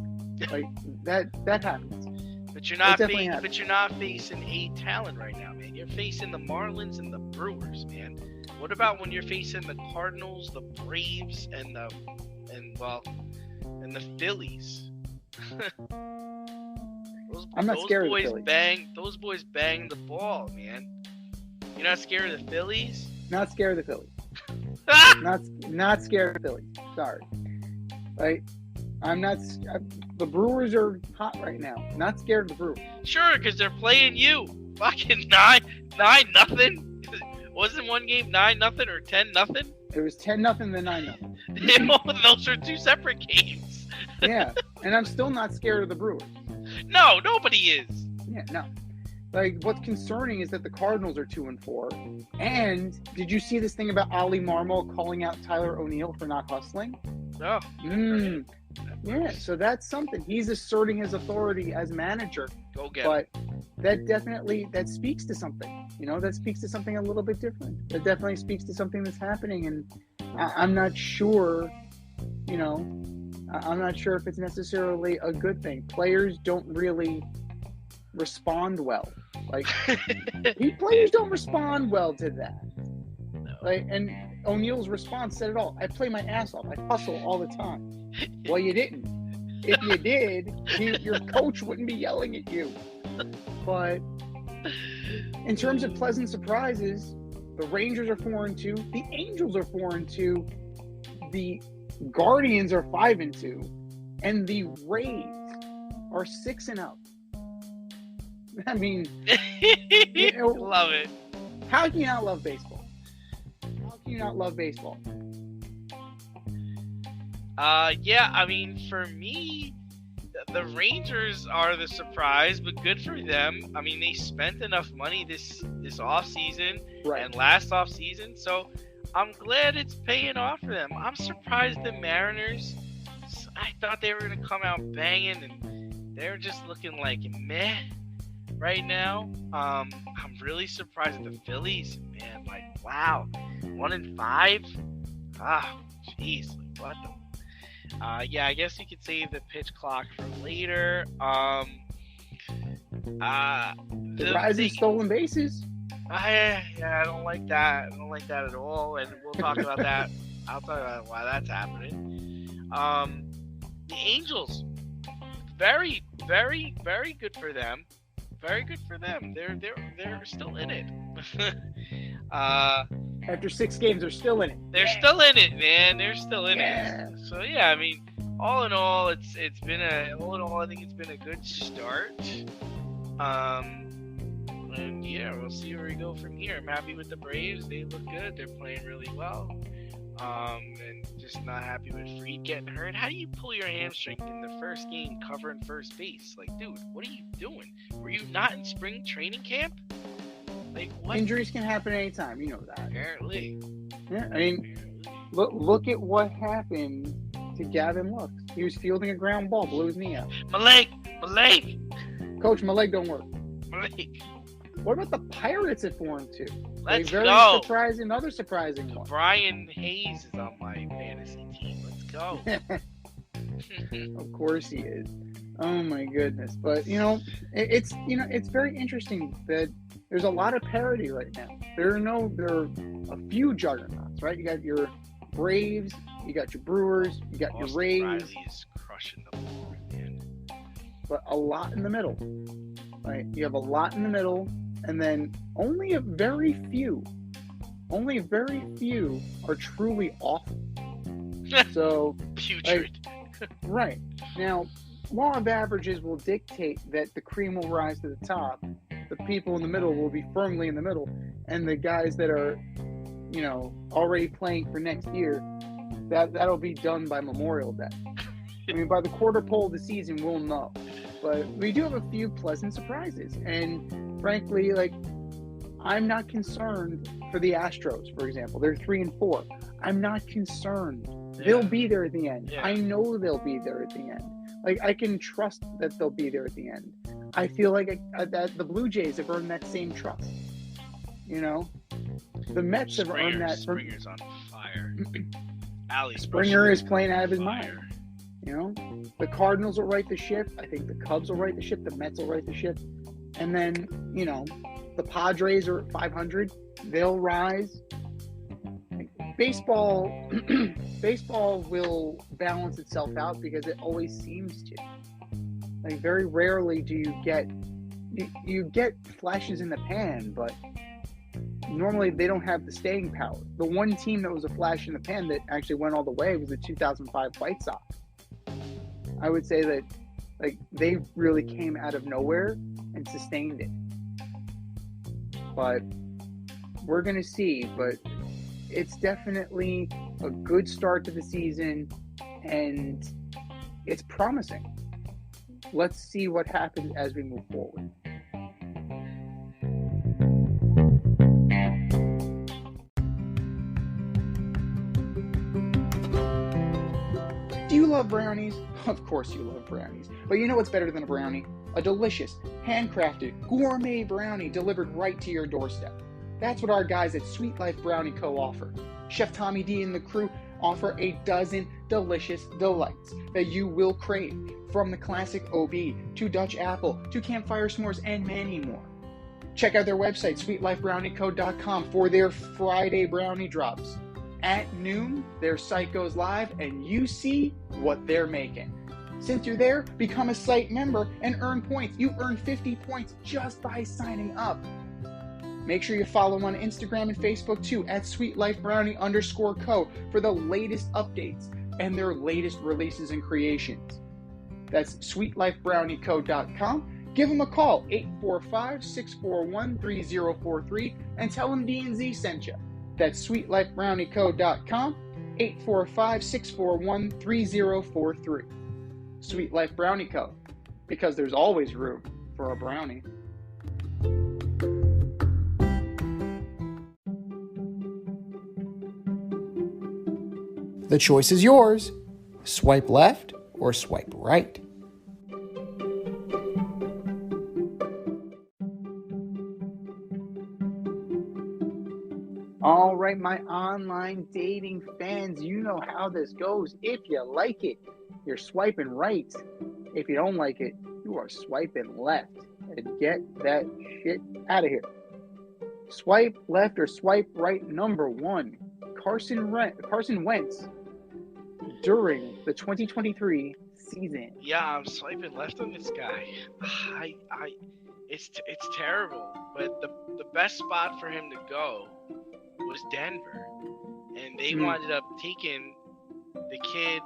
Like that happens. But you're not facing A talent right now, man. You're facing the Marlins and the Brewers, man. What about when you're facing the Cardinals, the Braves, and the Phillies? I'm not scared of the Phillies. Those boys bang the ball, man. You're not scared of the Phillies? Not scared of the Phillies. not scared of the Phillies. Sorry. Right? I'm not. The Brewers are hot right now. Not scared of the Brewers. Sure, because they're playing you. Fucking 9-0. Wasn't one game 9-0 or 10-0? It was 10-0 then 9-0. Those are 2 separate games. Yeah, and I'm still not scared of the Brewers. No, nobody is. Yeah, no. Like, what's concerning is that the Cardinals are 2-4. And did you see this thing about Ali Marmol calling out Tyler O'Neill for not hustling? No. Yeah, so that's something. He's asserting his authority as manager. Go get But that speaks to something. That speaks to something a little bit different. That definitely speaks to something that's happening. And I'm not sure, I'm not sure if it's necessarily a good thing. Players don't really respond well. Like, players don't respond well to that. No. Like, and O'Neill's response said it all. I play my ass off. I hustle all the time. Well, you didn't. If you did, your coach wouldn't be yelling at you. But in terms of pleasant surprises, the Rangers are 4-2. The Angels are 4-2. The Guardians are 5-2. And the Rays are 6-0. I mean, love it. How can you not love baseball? Yeah, I mean, for me, the Rangers are the surprise, but good for them. I mean, they spent enough money this offseason and last offseason, so I'm glad it's paying off for them. I'm surprised the Mariners, I thought they were going to come out banging, and they're just looking like meh right now. I'm really surprised at the Phillies, man. Like, wow, 1-5. Jeez, what the? Yeah, I guess you could save the pitch clock for later. The rising stolen bases. I don't like that. I don't like that at all, and we'll talk about that. I'll talk about why that's happening. The Angels, very, very, very good for them. Very good for them. They're still in it. After 6 games, they're still in it. They're still in it, man. They're still in it. So yeah, I mean, all in all, I think it's been a good start. And yeah, we'll see where we go from here. I'm happy with the Braves. They look good. They're playing really well. And just not happy with Fried getting hurt. How do you pull your hamstring in the first game covering first base? Like, dude, what are you doing? Were you not in spring training camp? Like, what? Injuries can happen anytime. You know that. Apparently. Yeah, I mean, look at what happened to Gavin Lux. He was fielding a ground ball, blew his knee out. My leg! Coach, my leg don't work. My leg. What about the Pirates at 4-2? Let's go. Another surprising one. Brian Hayes is on my fantasy team. Let's go. Of course he is. Oh my goodness. But it's very interesting that there's a lot of parity right now. There are a few juggernauts, right? You got your Braves, You got your Brewers, you got your Rays. Riley is crushing the ball at the end. But a lot in the middle. Right? You have a lot in the middle, and then only a very few are truly awful. So, putrid. Right. Now, law of averages will dictate that the cream will rise to the top. The people in the middle will be firmly in the middle, and the guys that are, already playing for next year, that'll be done by Memorial Day. I mean, by the quarter pole of the season, we'll know. But we do have a few pleasant surprises, and frankly, I'm not concerned for the Astros, for example. They're 3-4. I'm not concerned. Yeah. They'll be there at the end. Yeah. I know they'll be there at the end. I can trust that they'll be there at the end. I feel like that the Blue Jays have earned that same trust. The Mets have earned that. Springer's on fire. Springer is playing out of his mind. The Cardinals will right the ship. I think the Cubs will right the ship. The Mets will right the ship. And then, the Padres are at 500. They'll rise. Baseball will balance itself out because it always seems to. Very rarely do you get flashes in the pan, but normally they don't have the staying power. The one team that was a flash in the pan that actually went all the way was the 2005 White Sox. I would say that they really came out of nowhere and sustained it. But we're going to see. But it's definitely a good start to the season, and it's promising. Let's see what happens as we move forward. Do you love brownies? Of course you love brownies. But you know what's better than a brownie? A delicious, handcrafted, gourmet brownie delivered right to your doorstep. That's what our guys at Sweet Life Brownie Co. offer. Chef Tommy D and the crew offer a dozen delicious delights that you will crave, from the classic OB to Dutch apple to campfire s'mores and many more. Check out their website, sweetlifebrownieco.com, for their Friday brownie drops. At noon, their site goes live and you see what they're making. Since you're there, become a site member and earn points. You earn 50 points just by signing up. Make sure you follow them on Instagram and Facebook too, at sweetlifebrownie_co, for the latest updates and their latest releases and creations. That's sweetlifebrownieco.com. Give them a call, 845-641-3043, and tell them D&Z sent you. That's sweetlifebrownieco.com, 845-641-3043. Sweet Life Brownie Co., because there's always room for a brownie. The choice is yours. Swipe left or swipe right. All right, my online dating fans, you know how this goes. If you like it, you're swiping right. If you don't like it, you are swiping left. And get that shit out of here. Swipe left or swipe right, number one. Carson Wentz during the 2023 season. Yeah, I'm swiping left on this guy. It's terrible. But the best spot for him to go was Denver, and they wound up taking the kid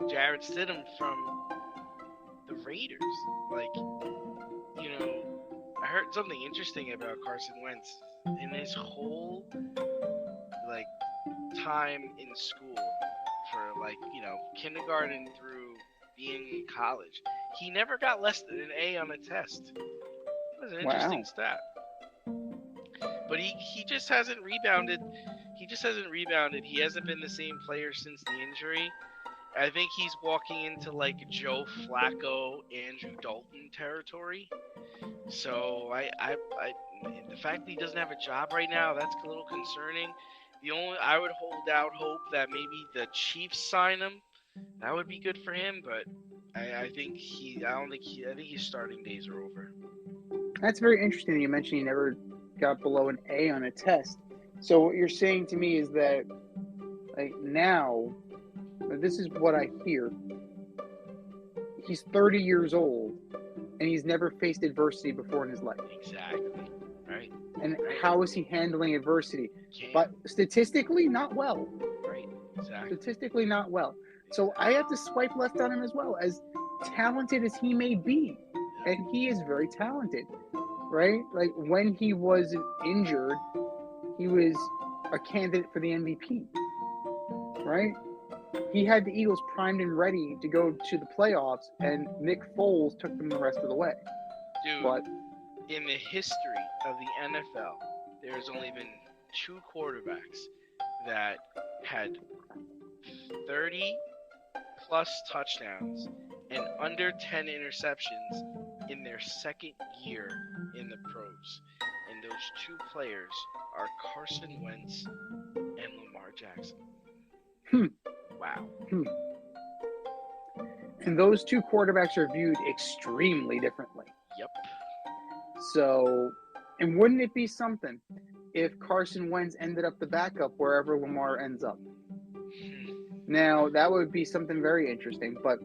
Jarrett Stidham from the Raiders. I heard something interesting about Carson Wentz in his whole time in school, for kindergarten through being in college. He never got less than an A on a test. It was an interesting stat. But he just hasn't rebounded. He hasn't been the same player since the injury. I think he's walking into Joe Flacco, Andrew Dalton territory. So the fact that he doesn't have a job right now, that's a little concerning. I would hold out hope that maybe the Chiefs sign him. That would be good for him, but I think his starting days are over. That's very interesting that you mentioned he never got below an A on a test. So what you're saying to me is that now this is what I hear. He's 30 years old, and he's never faced adversity before in his life. Exactly. Right. And how is he handling adversity? But statistically, not well. Right. Exactly. Statistically, not well. So I have to swipe left on him as well, as talented as he may be. And he is very talented, right? Like, when he was injured, he was a candidate for the MVP, right? He had the Eagles primed and ready to go to the playoffs, and Nick Foles took them the rest of the way. Dude, but in the history of the NFL, there's only been 2 quarterbacks that had 30-plus touchdowns and under 10 interceptions in their second year in the pros. And those 2 players are Carson Wentz and Lamar Jackson. Wow. And those 2 quarterbacks are viewed extremely differently. Yep. So, and wouldn't it be something if Carson Wentz ended up the backup wherever Lamar ends up? Now, that would be something very interesting. But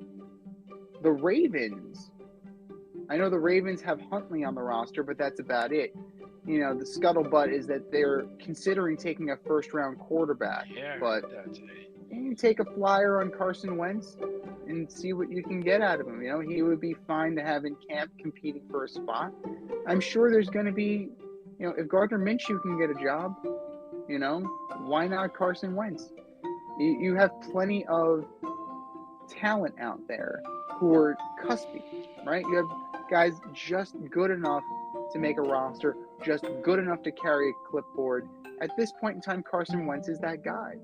the Ravens, I know the Ravens have Huntley on the roster, but that's about it. You know, the scuttlebutt is that they're considering taking a first-round quarterback. Yeah, but that's it. You take a flyer on Carson Wentz and see what you can get out of him. You know, he would be fine to have in camp competing for a spot. I'm sure there's going to be, you know, if Gardner Minshew can get a job, you know, why not Carson Wentz? You have plenty of talent out there who are cuspy, right? You have guys just good enough to make a roster, just good enough to carry a clipboard. At this point in time, Carson Wentz is that guy.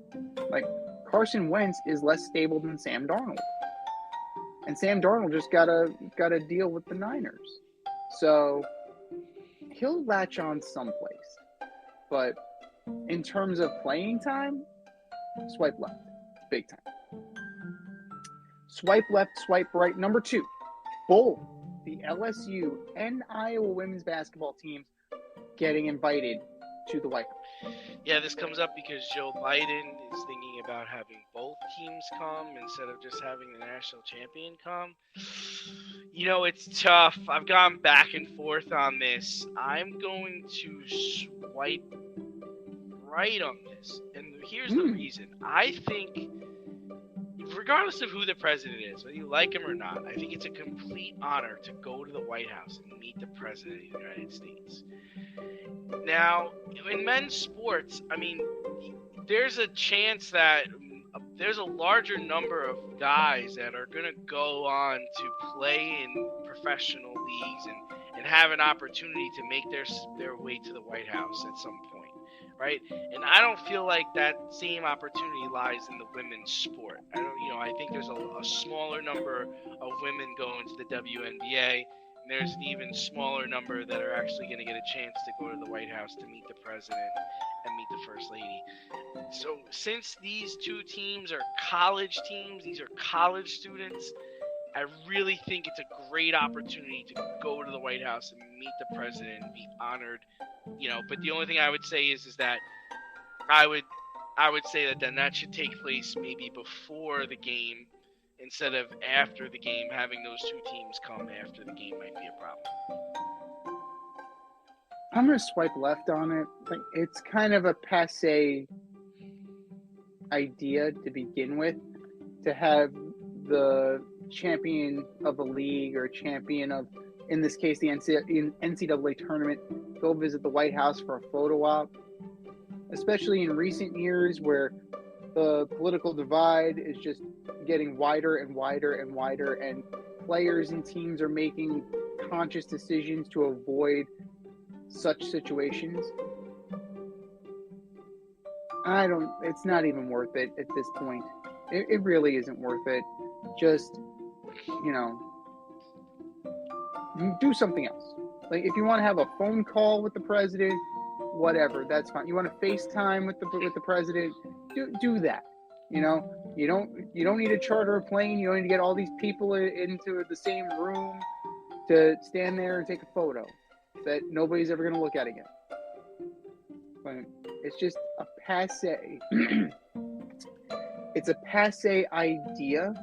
Like, Carson Wentz is less stable than Sam Darnold. And Sam Darnold just got to deal with the Niners. So he'll latch on someplace. But in terms of playing time, swipe left. Big time. Swipe left, swipe right. Number 2, both the LSU and Iowa women's basketball teams getting invited to the White House. Yeah, this comes up because Joe Biden is thinking about having both teams come instead of just having the national champion come. You know, it's tough. I've gone back and forth on this. I'm going to swipe right on this. And here's the reason. I think, regardless of who the president is, whether you like him or not, I think it's a complete honor to go to the White House and meet the president of the United States. Now, in men's sports, I mean, there's a chance that there's a larger number of guys that are going to go on to play in professional leagues and have an opportunity to make their way to the White House at some point, right? And I don't feel like that same opportunity lies in the women's sport. I think there's a smaller number of women going to the WNBA. There's an even smaller number that are actually going to get a chance to go to the White House to meet the president and meet the first lady. So since these 2 teams are college teams, these are college students, I really think it's a great opportunity to go to the White House and meet the president and be honored. But the only thing I would say is that I would say that then that should take place maybe before the game, instead of after the game. Having those 2 teams come after the game might be a problem. I'm going to swipe left on it. Like, it's kind of a passé idea to begin with, to have the champion of a league or champion of, in this case, the NCAA tournament, go visit the White House for a photo op. Especially in recent years where the political divide is just getting wider and wider and wider, and players and teams are making conscious decisions to avoid such situations. It's not even worth it at this point. It really isn't worth it. Just, do something else. Like, if you want to have a phone call with the president, whatever, that's fine. You want to FaceTime with the president, do that. You don't need to charter a plane. You don't need to get all these people into the same room to stand there and take a photo that nobody's ever going to look at again. But it's just a passé. it's a passe idea,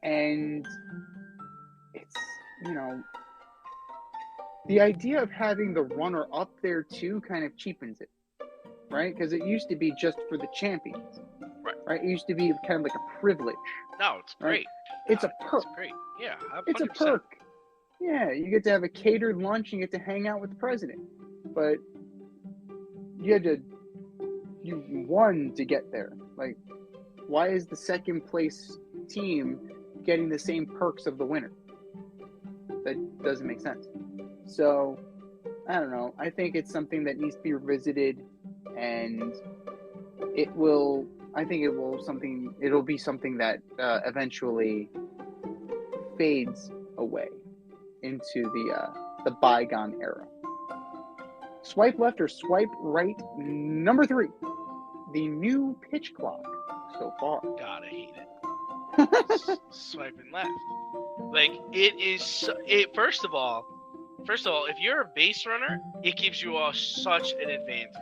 and it's, the idea of having the runner up there too kind of cheapens it, right? Because it used to be just for the champions, right? It used to be kind of like a privilege. No, it's great. Right? It's a perk. It's great. Yeah, 100%. It's a perk. Yeah, you get to have a catered lunch and you get to hang out with the president, but you won to get there. Like, why is the second place team getting the same perks of the winner? That doesn't make sense. So, I don't know. I think it's something that needs to be revisited, and it'll be something that eventually fades away into the bygone era. Swipe left or swipe right, number 3. The new pitch clock so far. God, I hate it. Swiping left. Like, first of all, if you're a base runner, it gives you all such an advantage,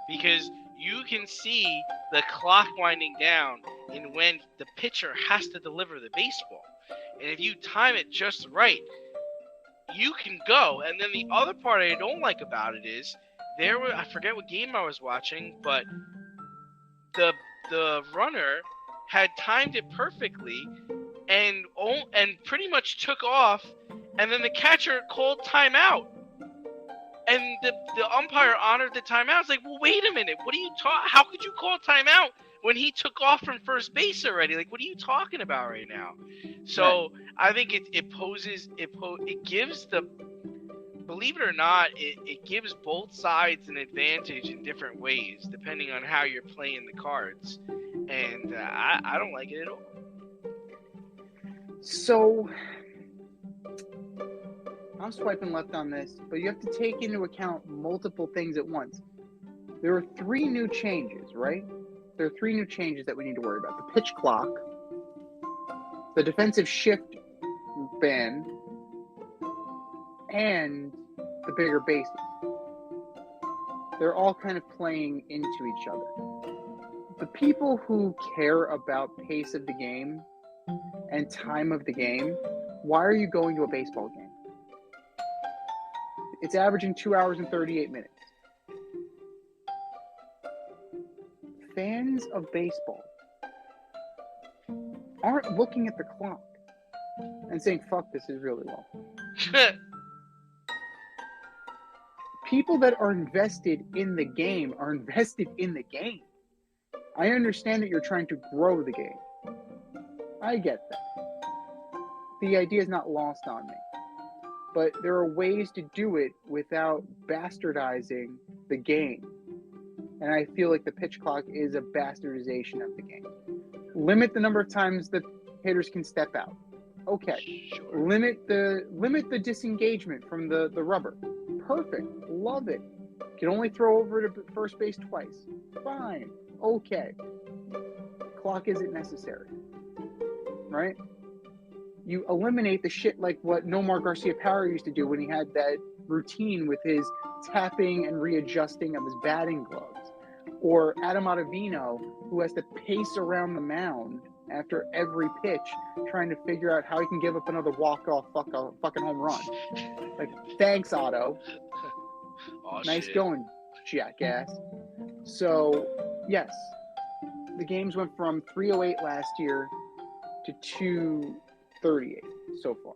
because you can see the clock winding down and when the pitcher has to deliver the baseball. And if you time it just right, you can go. And then the other part I don't like about it is, I forget what game I was watching, but the runner had timed it perfectly and pretty much took off, and then the catcher called timeout. And the umpire honored the timeout. It's like, well, wait a minute. What are you how could you call timeout when he took off from first base already? Like, what are you talking about right now? So I think it gives believe it or not, it gives both sides an advantage in different ways, depending on how you're playing the cards. And I don't like it at all. So, I'm swiping left on this, but you have to take into account multiple things at once. There are 3 new changes, right? There are 3 new changes that we need to worry about. The pitch clock, the defensive shift ban, and the bigger bases. They're all kind of playing into each other. The people who care about pace of the game and time of the game, why are you going to a baseball game? It's averaging 2 hours and 38 minutes. Fans of baseball aren't looking at the clock and saying, fuck, this is really long. People that are invested in the game are invested in the game. I understand that you're trying to grow the game. I get that. The idea is not lost on me. But there are ways to do it without bastardizing the game. And I feel like the pitch clock is a bastardization of the game. Limit the number of times that hitters can step out. Okay. Sure. Limit the disengagement from the rubber. Perfect. Love it. Can only throw over to first base twice. Fine. Okay. Clock isn't necessary. Right? You eliminate the shit like what Nomar Garcia-Parra used to do when he had that routine with his tapping and readjusting of his batting gloves. Or Adam Ottavino, who has to pace around the mound after every pitch, trying to figure out how he can give up another walk-off fucking home run. Like, thanks, Otto. Oh, nice shit. going, jackass. So, yes, the games went from 308 last year to 238 so far.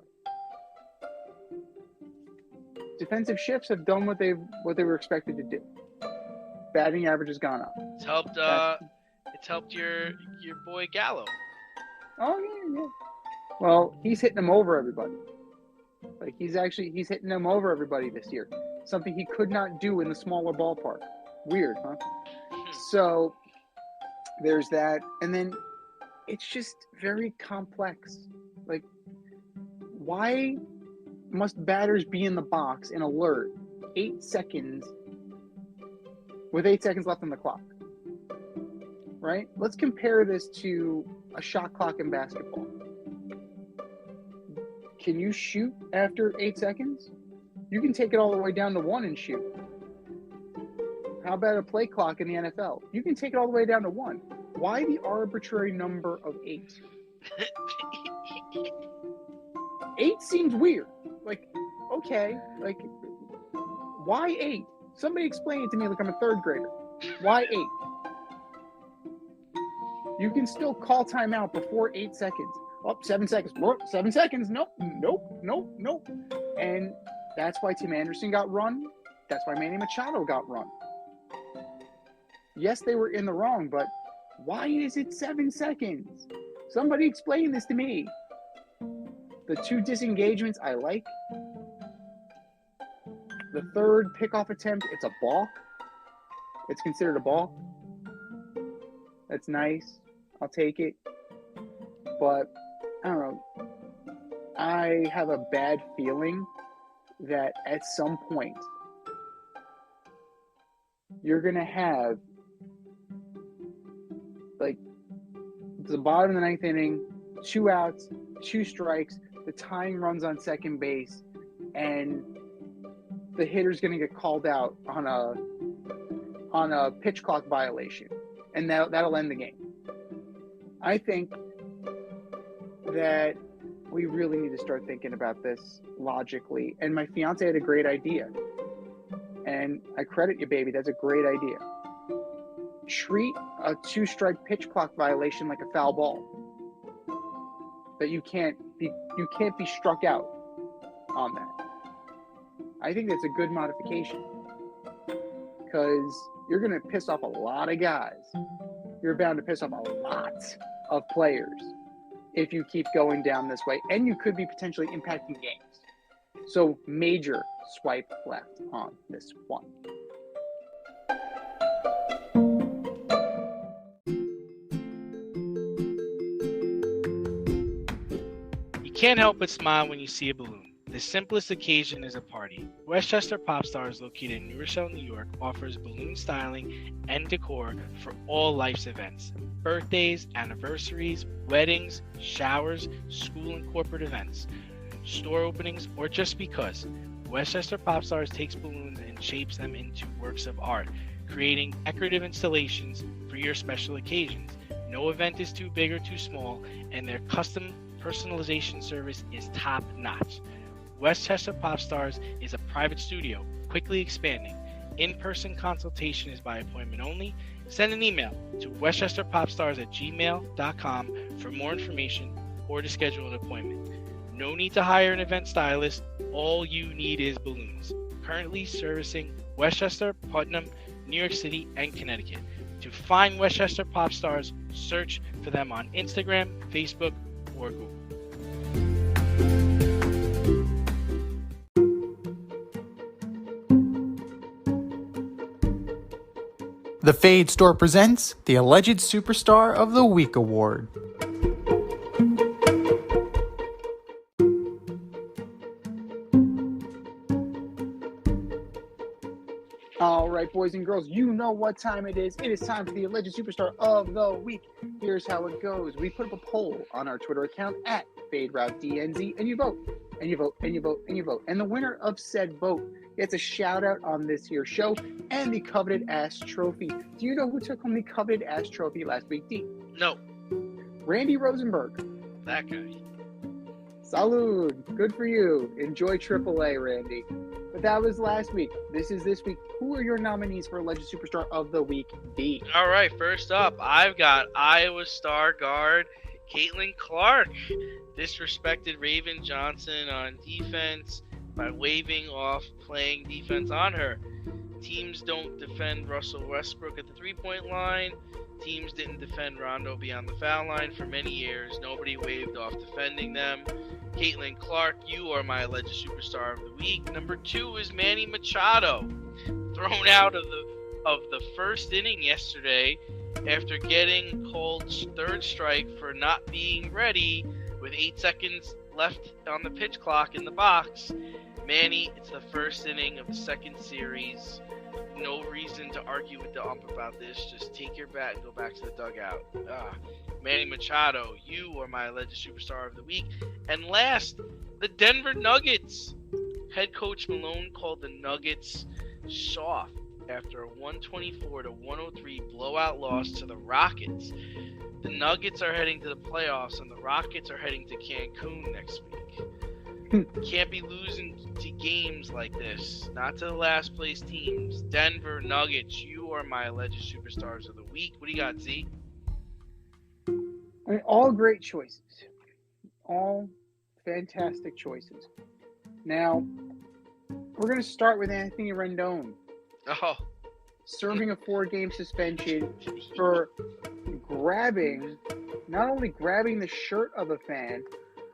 Defensive shifts have done what they were expected to do. Batting average has gone up. It's helped your boy Gallo. Oh yeah. Well, he's hitting them over everybody. Like he's hitting them over everybody this year. Something he could not do in the smaller ballpark. Weird, huh? So there's that, and then it's just very complex. Like, why must batters be in the box and alert 8 seconds with 8 seconds left on the clock? Right? Let's compare this to a shot clock in basketball. Can you shoot after 8 seconds? You can take it all the way down to 1 and shoot. How about a play clock in the NFL? You can take it all the way down to 1. Why the arbitrary number of 8? 8 seems weird. Like, okay, like, why 8? Somebody explain it to me like I'm a third grader. Why 8? You can still call timeout before 8 seconds. Oh, 7 seconds. 7 seconds. Nope. And that's why Tim Anderson got run. That's why Manny Machado got run. Yes, they were in the wrong, but why is it 7 seconds? Somebody explain this to me. The 2 disengagements I like. The 3rd pickoff attempt, it's a balk. It's considered a balk. That's nice. I'll take it. But, I don't know. I have a bad feeling that at some point you're going to have, like, the bottom of the 9th inning, 2 outs, 2 strikes, the tying runs on second base, and the hitter's going to get called out on a pitch clock violation, and that'll end the game. I think that we really need to start thinking about this logically. And my fiance had a great idea, and I credit you, baby. That's a great idea. Treat a 2-strike pitch clock violation like a foul ball. That you can't be struck out on that. I think that's a good modification, because you're going to piss off a lot of guys. You're bound to piss off a lot of players if you keep going down this way, and you could be potentially impacting games. So major swipe left on this one. You can't help but smile when you see a balloon. The simplest occasion is a party. Westchester Pop Stars, located in New Rochelle, New York, offers balloon styling and decor for all life's events. Birthdays, anniversaries, weddings, showers, school and corporate events, store openings, or just because. Westchester Pop Stars takes balloons and shapes them into works of art, creating decorative installations for your special occasions. No event is too big or too small, and their custom personalization service is top-notch. Westchester Pop Stars is a private studio, quickly expanding. In-person consultation is by appointment only. Send an email to westchesterpopstars@gmail.com for more information or to schedule an appointment. No need to hire an event stylist. All you need is balloons. Currently servicing Westchester, Putnam, New York City, and Connecticut. To find Westchester Pop Stars, search for them on Instagram, Facebook, or Google. The Fade Store presents the Alleged Superstar of the Week Award. All right, boys and girls, you know what time it is. It is time for the Alleged Superstar of the Week. Here's how it goes. We put up a poll on our Twitter account at FadeRouteDNZ, and you vote, and you vote, and you vote, and you vote. And the winner of said vote gets a shout out on this here show and the coveted ass trophy. Do you know who took home the coveted ass trophy last week, D? No. Randy Rosenberg. That guy. Salud. Good for you. Enjoy AAA, Randy. But that was last week. This is this week. Who are your nominees for Alleged Superstar of the Week, D? All right, first up, I've got Iowa star guard Caitlin Clark. Disrespected Raven Johnson on defense by waving off playing defense on her. Teams don't defend Russell Westbrook at the three-point line. Teams didn't defend Rondo beyond the foul line for many years. Nobody waved off defending them. Caitlin Clark, you are my Alleged Superstar of the Week. Number 2 is Manny Machado, thrown out of the first inning yesterday after getting called third strike for not being ready with 8 seconds left on the pitch clock in the box. Manny, it's the first inning of the second series. No reason to argue with the ump about this. Just take your bat and go back to the dugout. Manny Machado, you are my Alleged Superstar of the Week. And last, the Denver Nuggets. Head coach Malone called the Nuggets soft. after a 124-103 blowout loss to the Rockets. The Nuggets are heading to the playoffs, and the Rockets are heading to Cancun next week. Can't be losing to games like this, not to the last place teams. Denver Nuggets, you are my alleged superstars of the week. What do you got, Z? I mean, all great choices. All fantastic choices. Now, we're going to start with Anthony Rendon. Oh. Serving a 4-game suspension for not only grabbing the shirt of a fan,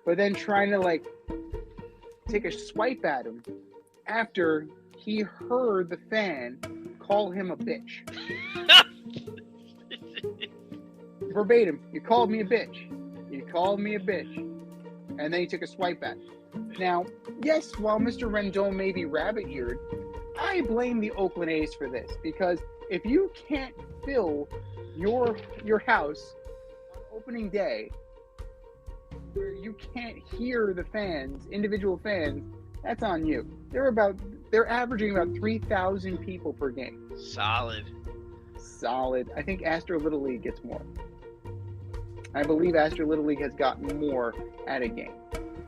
but then trying to, take a swipe at him after he heard the fan call him a bitch. Verbatim, you called me a bitch. You called me a bitch. And then he took a swipe at him. Now, yes, while Mr. Rendon may be rabbit-eared, I blame the Oakland A's for this, because if you can't fill your house on opening day where you can't hear the fans, individual fans, that's on you. They're averaging about 3,000 people per game. Solid. I think Astro Little League gets more. I believe Astro Little League has gotten more at a game.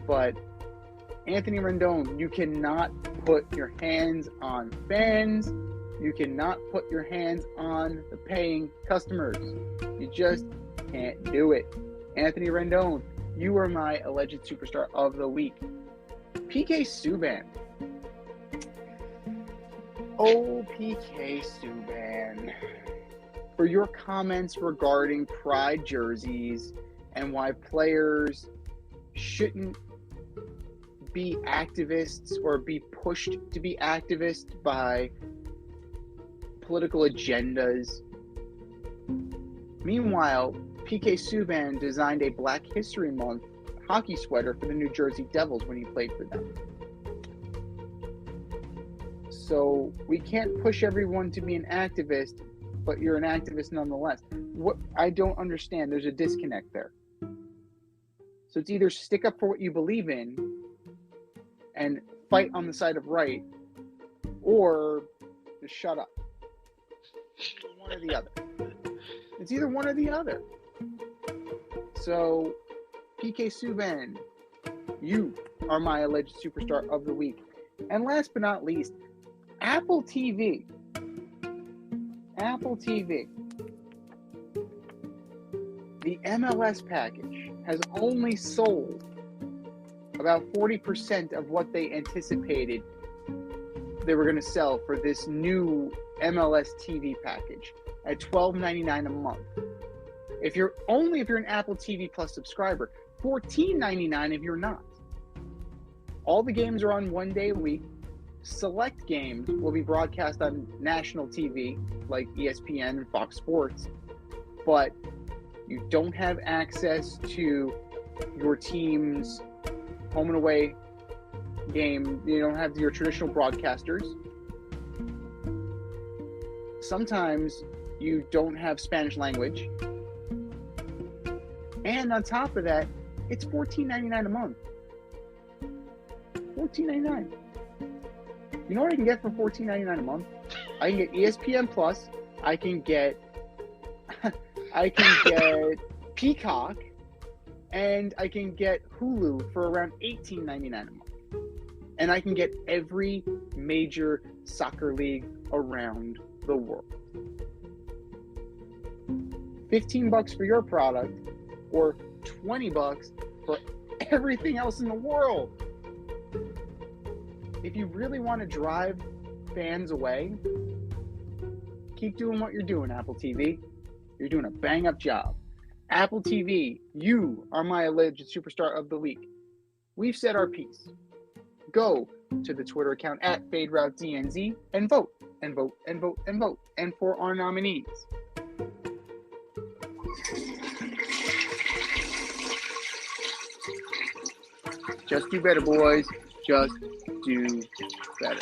But Anthony Rendon, you cannot put your hands on fans. You cannot put your hands on the paying customers. You just can't do it. Anthony Rendon, you are my alleged superstar of the week. PK Subban. Oh, PK Subban. For your comments regarding pride jerseys and why players shouldn't be activists or be pushed to be activists by political agendas. Meanwhile, PK Subban designed a Black History Month hockey sweater for the New Jersey Devils when he played for them. So we can't push everyone to be an activist, but you're an activist nonetheless. What I don't understand, there's a disconnect there. So it's either stick up for what you believe in and fight on the side of right, or just shut up. One or the other. It's either one or the other. So, PK Subban, you are my alleged superstar of the week. And last but not least, Apple TV. Apple TV. The MLS package has only sold about 40% of what they anticipated they were going to sell for this new MLS TV package at $12.99 a month. If you're an Apple TV Plus subscriber, $14.99 if you're not. All the games are on 1 day a week. Select games will be broadcast on national TV like ESPN and Fox Sports, but you don't have access to your team's home and away game. You don't have your traditional broadcasters. Sometimes you don't have Spanish language. And on top of that, it's $14.99 a month. $14.99. You know what I can get for $14.99 a month? I can get ESPN Plus. I can get Peacock, and I can get Hulu for around $18.99 a month. And I can get every major soccer league around the world. $15 for your product, or $20 for everything else in the world. If you really want to drive fans away, keep doing what you're doing, Apple TV. You're doing a bang-up job. Apple TV, you are my alleged superstar of the week. We've said our piece. Go to the Twitter account at FadeRouteDNZ and vote, and vote, and vote, and vote, and for our nominees. Just do better, boys. Just do better.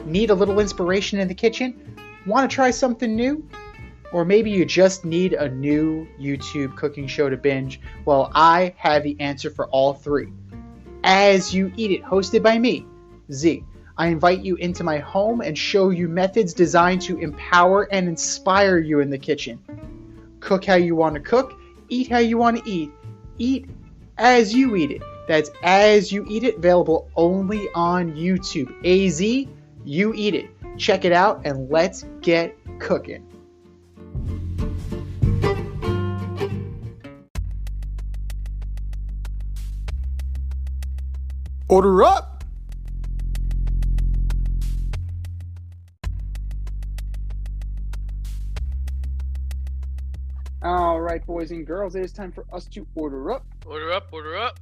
Need need a little inspiration in the kitchen? Want to try something new? Or maybe you just need a new YouTube cooking show to binge? Well, I have the answer for all three. As You Eat It, hosted by me, Z. I invite you into my home and show you methods designed to empower and inspire you in the kitchen. Cook how you want to cook, eat how you want to eat as you eat it. That's As You Eat It, available only on YouTube. AZ, You Eat It. Check it out and let's get cooking. Order up! All right, boys and girls, it is time for us to order up. Order up, order up.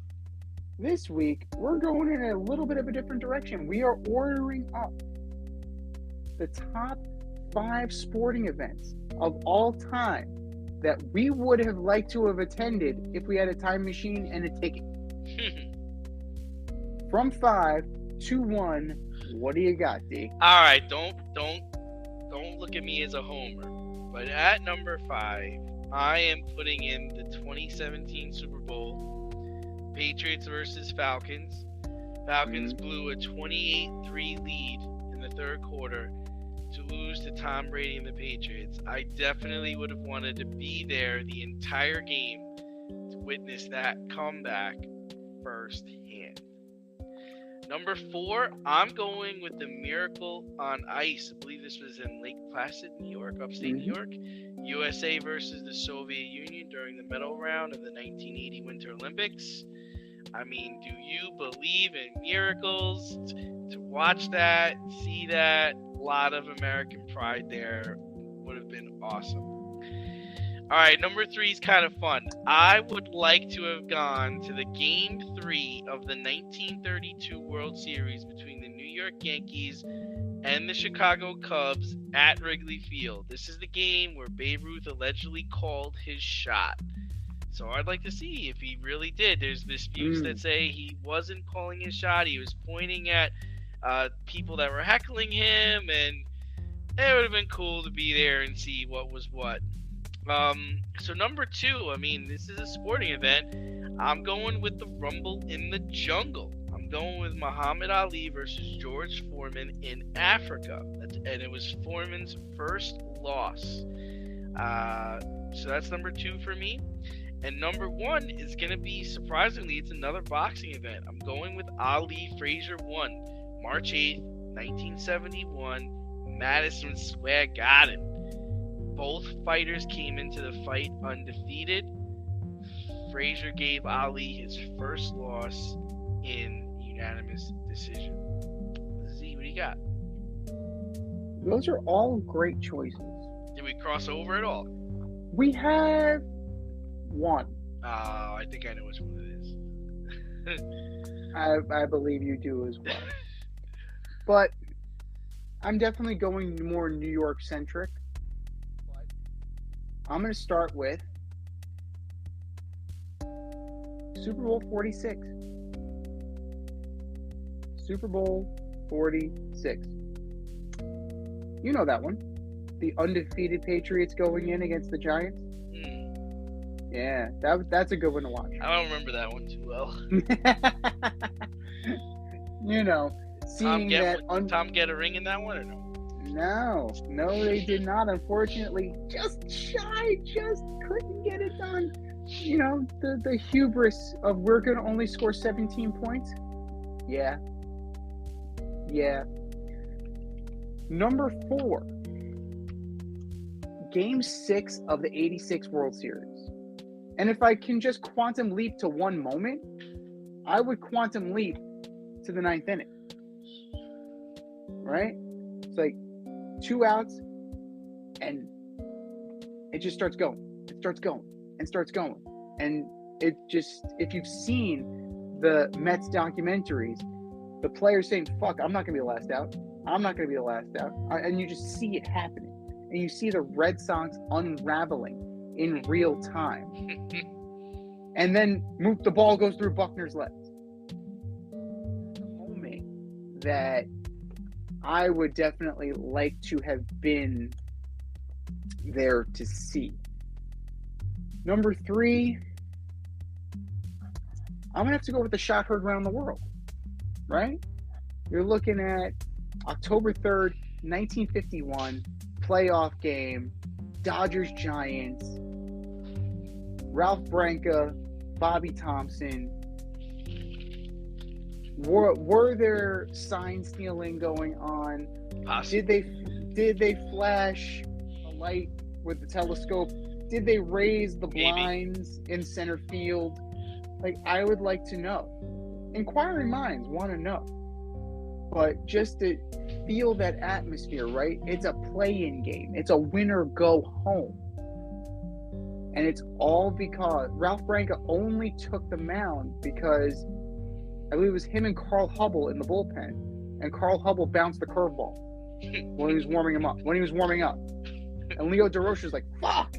This week, we're going in a little bit of a different direction. We are ordering up the top 5 sporting events of all time that we would have liked to have attended if we had a time machine and a ticket. From 5 to 1, what do you got, D? All right, don't look at me as a homer. But at number 5, I am putting in the 2017 Super Bowl, Patriots versus Falcons. Falcons blew a 28-3 lead in the third quarter to lose to Tom Brady and the Patriots. I definitely would have wanted to be there the entire game to witness that comeback firsthand. Number 4, I'm going with the Miracle on Ice. I believe this was in Lake Placid, New York, upstate New York. USA versus the Soviet Union during the medal round of the 1980 Winter Olympics. I mean, do you believe in miracles? To watch that, see that, a lot of American pride there would have been awesome. All right, number 3 is kind of fun. I would like to have gone to the Game 3 of the 1932 World Series between the New York Yankees and the Chicago Cubs at Wrigley Field. This is the game where Babe Ruth allegedly called his shot. So I'd like to see if he really did. There's disputes that say he wasn't calling his shot. He was pointing at people that were heckling him, and it would have been cool to be there and see what was what. So number 2, I mean, this is a sporting event. I'm going with the Rumble in the Jungle. I'm going with Muhammad Ali versus George Foreman in Africa. And it was Foreman's first loss. So that's number 2 for me. And number 1 is going to be, surprisingly, it's another boxing event. I'm going with Ali Frazier 1, March 8th, 1971, Madison Square Garden. Both fighters came into the fight undefeated. Frazier gave Ali his first loss in unanimous decision. Z, what do you got? Those are all great choices. Did we cross over at all? We have one. I think I know which one it is. I believe you do as well. But I'm definitely going more New York centric. I'm going to start with Super Bowl 46. Super Bowl 46. You know that one. The undefeated Patriots going in against the Giants. Yeah, that's a good one to watch. I don't remember that one too well. You know, seeing Tom get a ring in that one or no? No, they did not. Unfortunately, just couldn't get it done. You know, the hubris of we're going to only score 17 points. Yeah. Number 4, Game 6 of the 86 World Series. And if I can just quantum leap to one moment, I would quantum leap to the 9th inning. Right? It's like 2 outs, and it just starts going. It starts going. And it just, if you've seen the Mets documentaries, the players saying, fuck, I'm not going to be the last out. And you just see it happening. And you see the Red Sox unraveling in real time. And then the ball goes through Buckner's legs. The moment that I would definitely like to have been there to see. Number 3, I'm going to have to go with the shot heard around the world, right? You're looking at October 3rd, 1951, playoff game, Dodgers-Giants, Ralph Branca, Bobby Thompson. Were there sign stealing going on? Possibly. Did they flash a light with the telescope? Did they raise the blinds in center field? Like, I would like to know. Inquiring minds want to know. But just to feel that atmosphere, right? It's a play-in game. It's a winner go home. And it's all because Ralph Branca only took the mound because I believe it was him and Carl Hubble in the bullpen. And Carl Hubble bounced the curveball when he was warming up. And Leo DeRocher's like, fuck!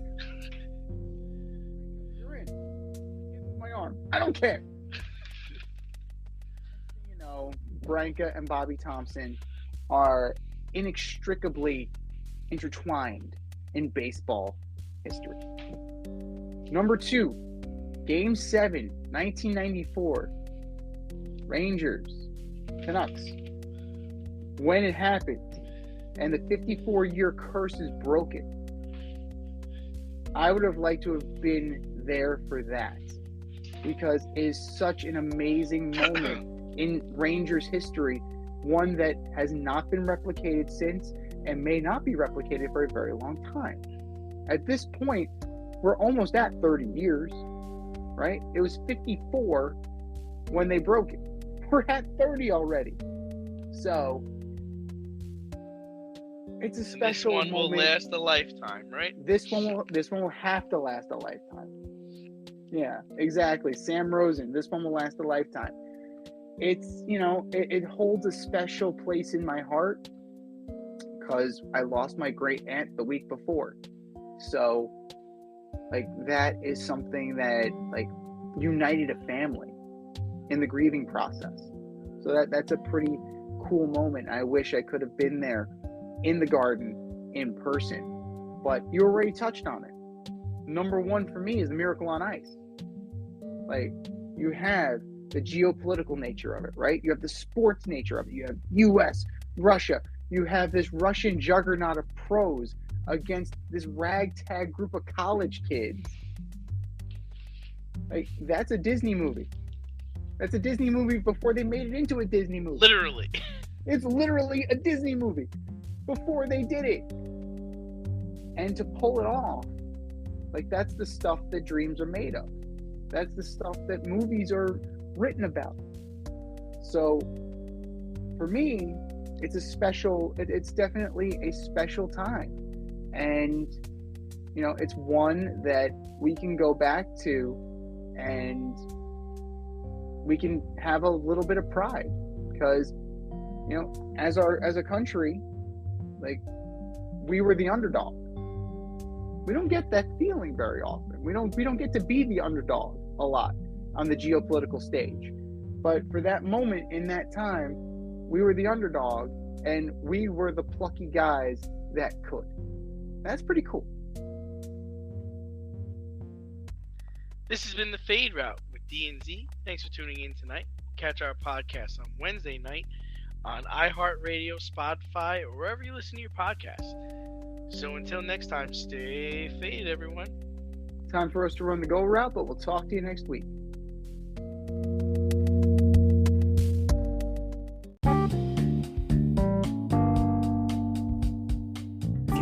You're in. Get with my arm. I don't care. You know, Branca and Bobby Thompson are inextricably intertwined in baseball history. Number 2, Game 7, 1994. Rangers, Canucks. When it happened, and the 54-year curse is broken. I would have liked to have been there for that because it is such an amazing moment in Rangers history, one that has not been replicated since and may not be replicated for a very long time. At this point, we're almost at 30 years, right? It was 54 when they broke it. We're at 30 already. So, it's a special moment. This one will last a lifetime, right? This one will have to last a lifetime. Yeah, exactly. Sam Rosen, this one will last a lifetime. It's, you know, it holds a special place in my heart because I lost my great aunt the week before. So, like, that is something that, like, united a family in the grieving process. So that's a pretty cool moment. I wish I could have been there in the Garden in person. But you already touched on it. Number 1 for me is the Miracle on Ice. Like, you have the geopolitical nature of it, right? You have the sports nature of it. You have U.S., Russia. You have this Russian juggernaut of pros against this ragtag group of college kids. Like, that's a Disney movie. That's a Disney movie before they made it into a Disney movie. Literally. It's literally a Disney movie before they did it. And to pull it off, like, that's the stuff that dreams are made of. That's the stuff that movies are written about. So, for me, it's definitely a special time. And, you know, it's one that we can go back to and we can have a little bit of pride because, you know, as a country, like, we were the underdog. We don't get that feeling very often. We don't get to be the underdog a lot on the geopolitical stage. But for that moment in that time, we were the underdog and we were the plucky guys that could. That's pretty cool. This has been the Fade Route with D&Z. Thanks for tuning in tonight. Catch our podcast on Wednesday night on iHeartRadio, Spotify, or wherever you listen to your podcasts. So until next time, stay faded, everyone. Time for us to run the go route, but we'll talk to you next week.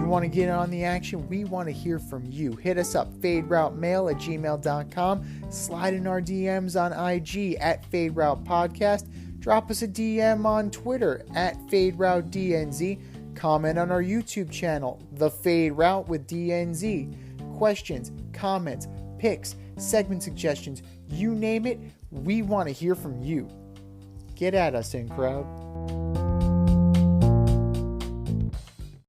Want to get on the action, we want to hear from you. Hit us up, faderoutemail@gmail.com. Slide in our DMs on IG @FadeRoutePodcast. Drop us a DM on Twitter @FadeRouteDNZ. Comment on our YouTube channel, The Fade Route with DNZ. Questions, comments, picks, segment suggestions, you name it, we want to hear from you. Get at us, in crowd.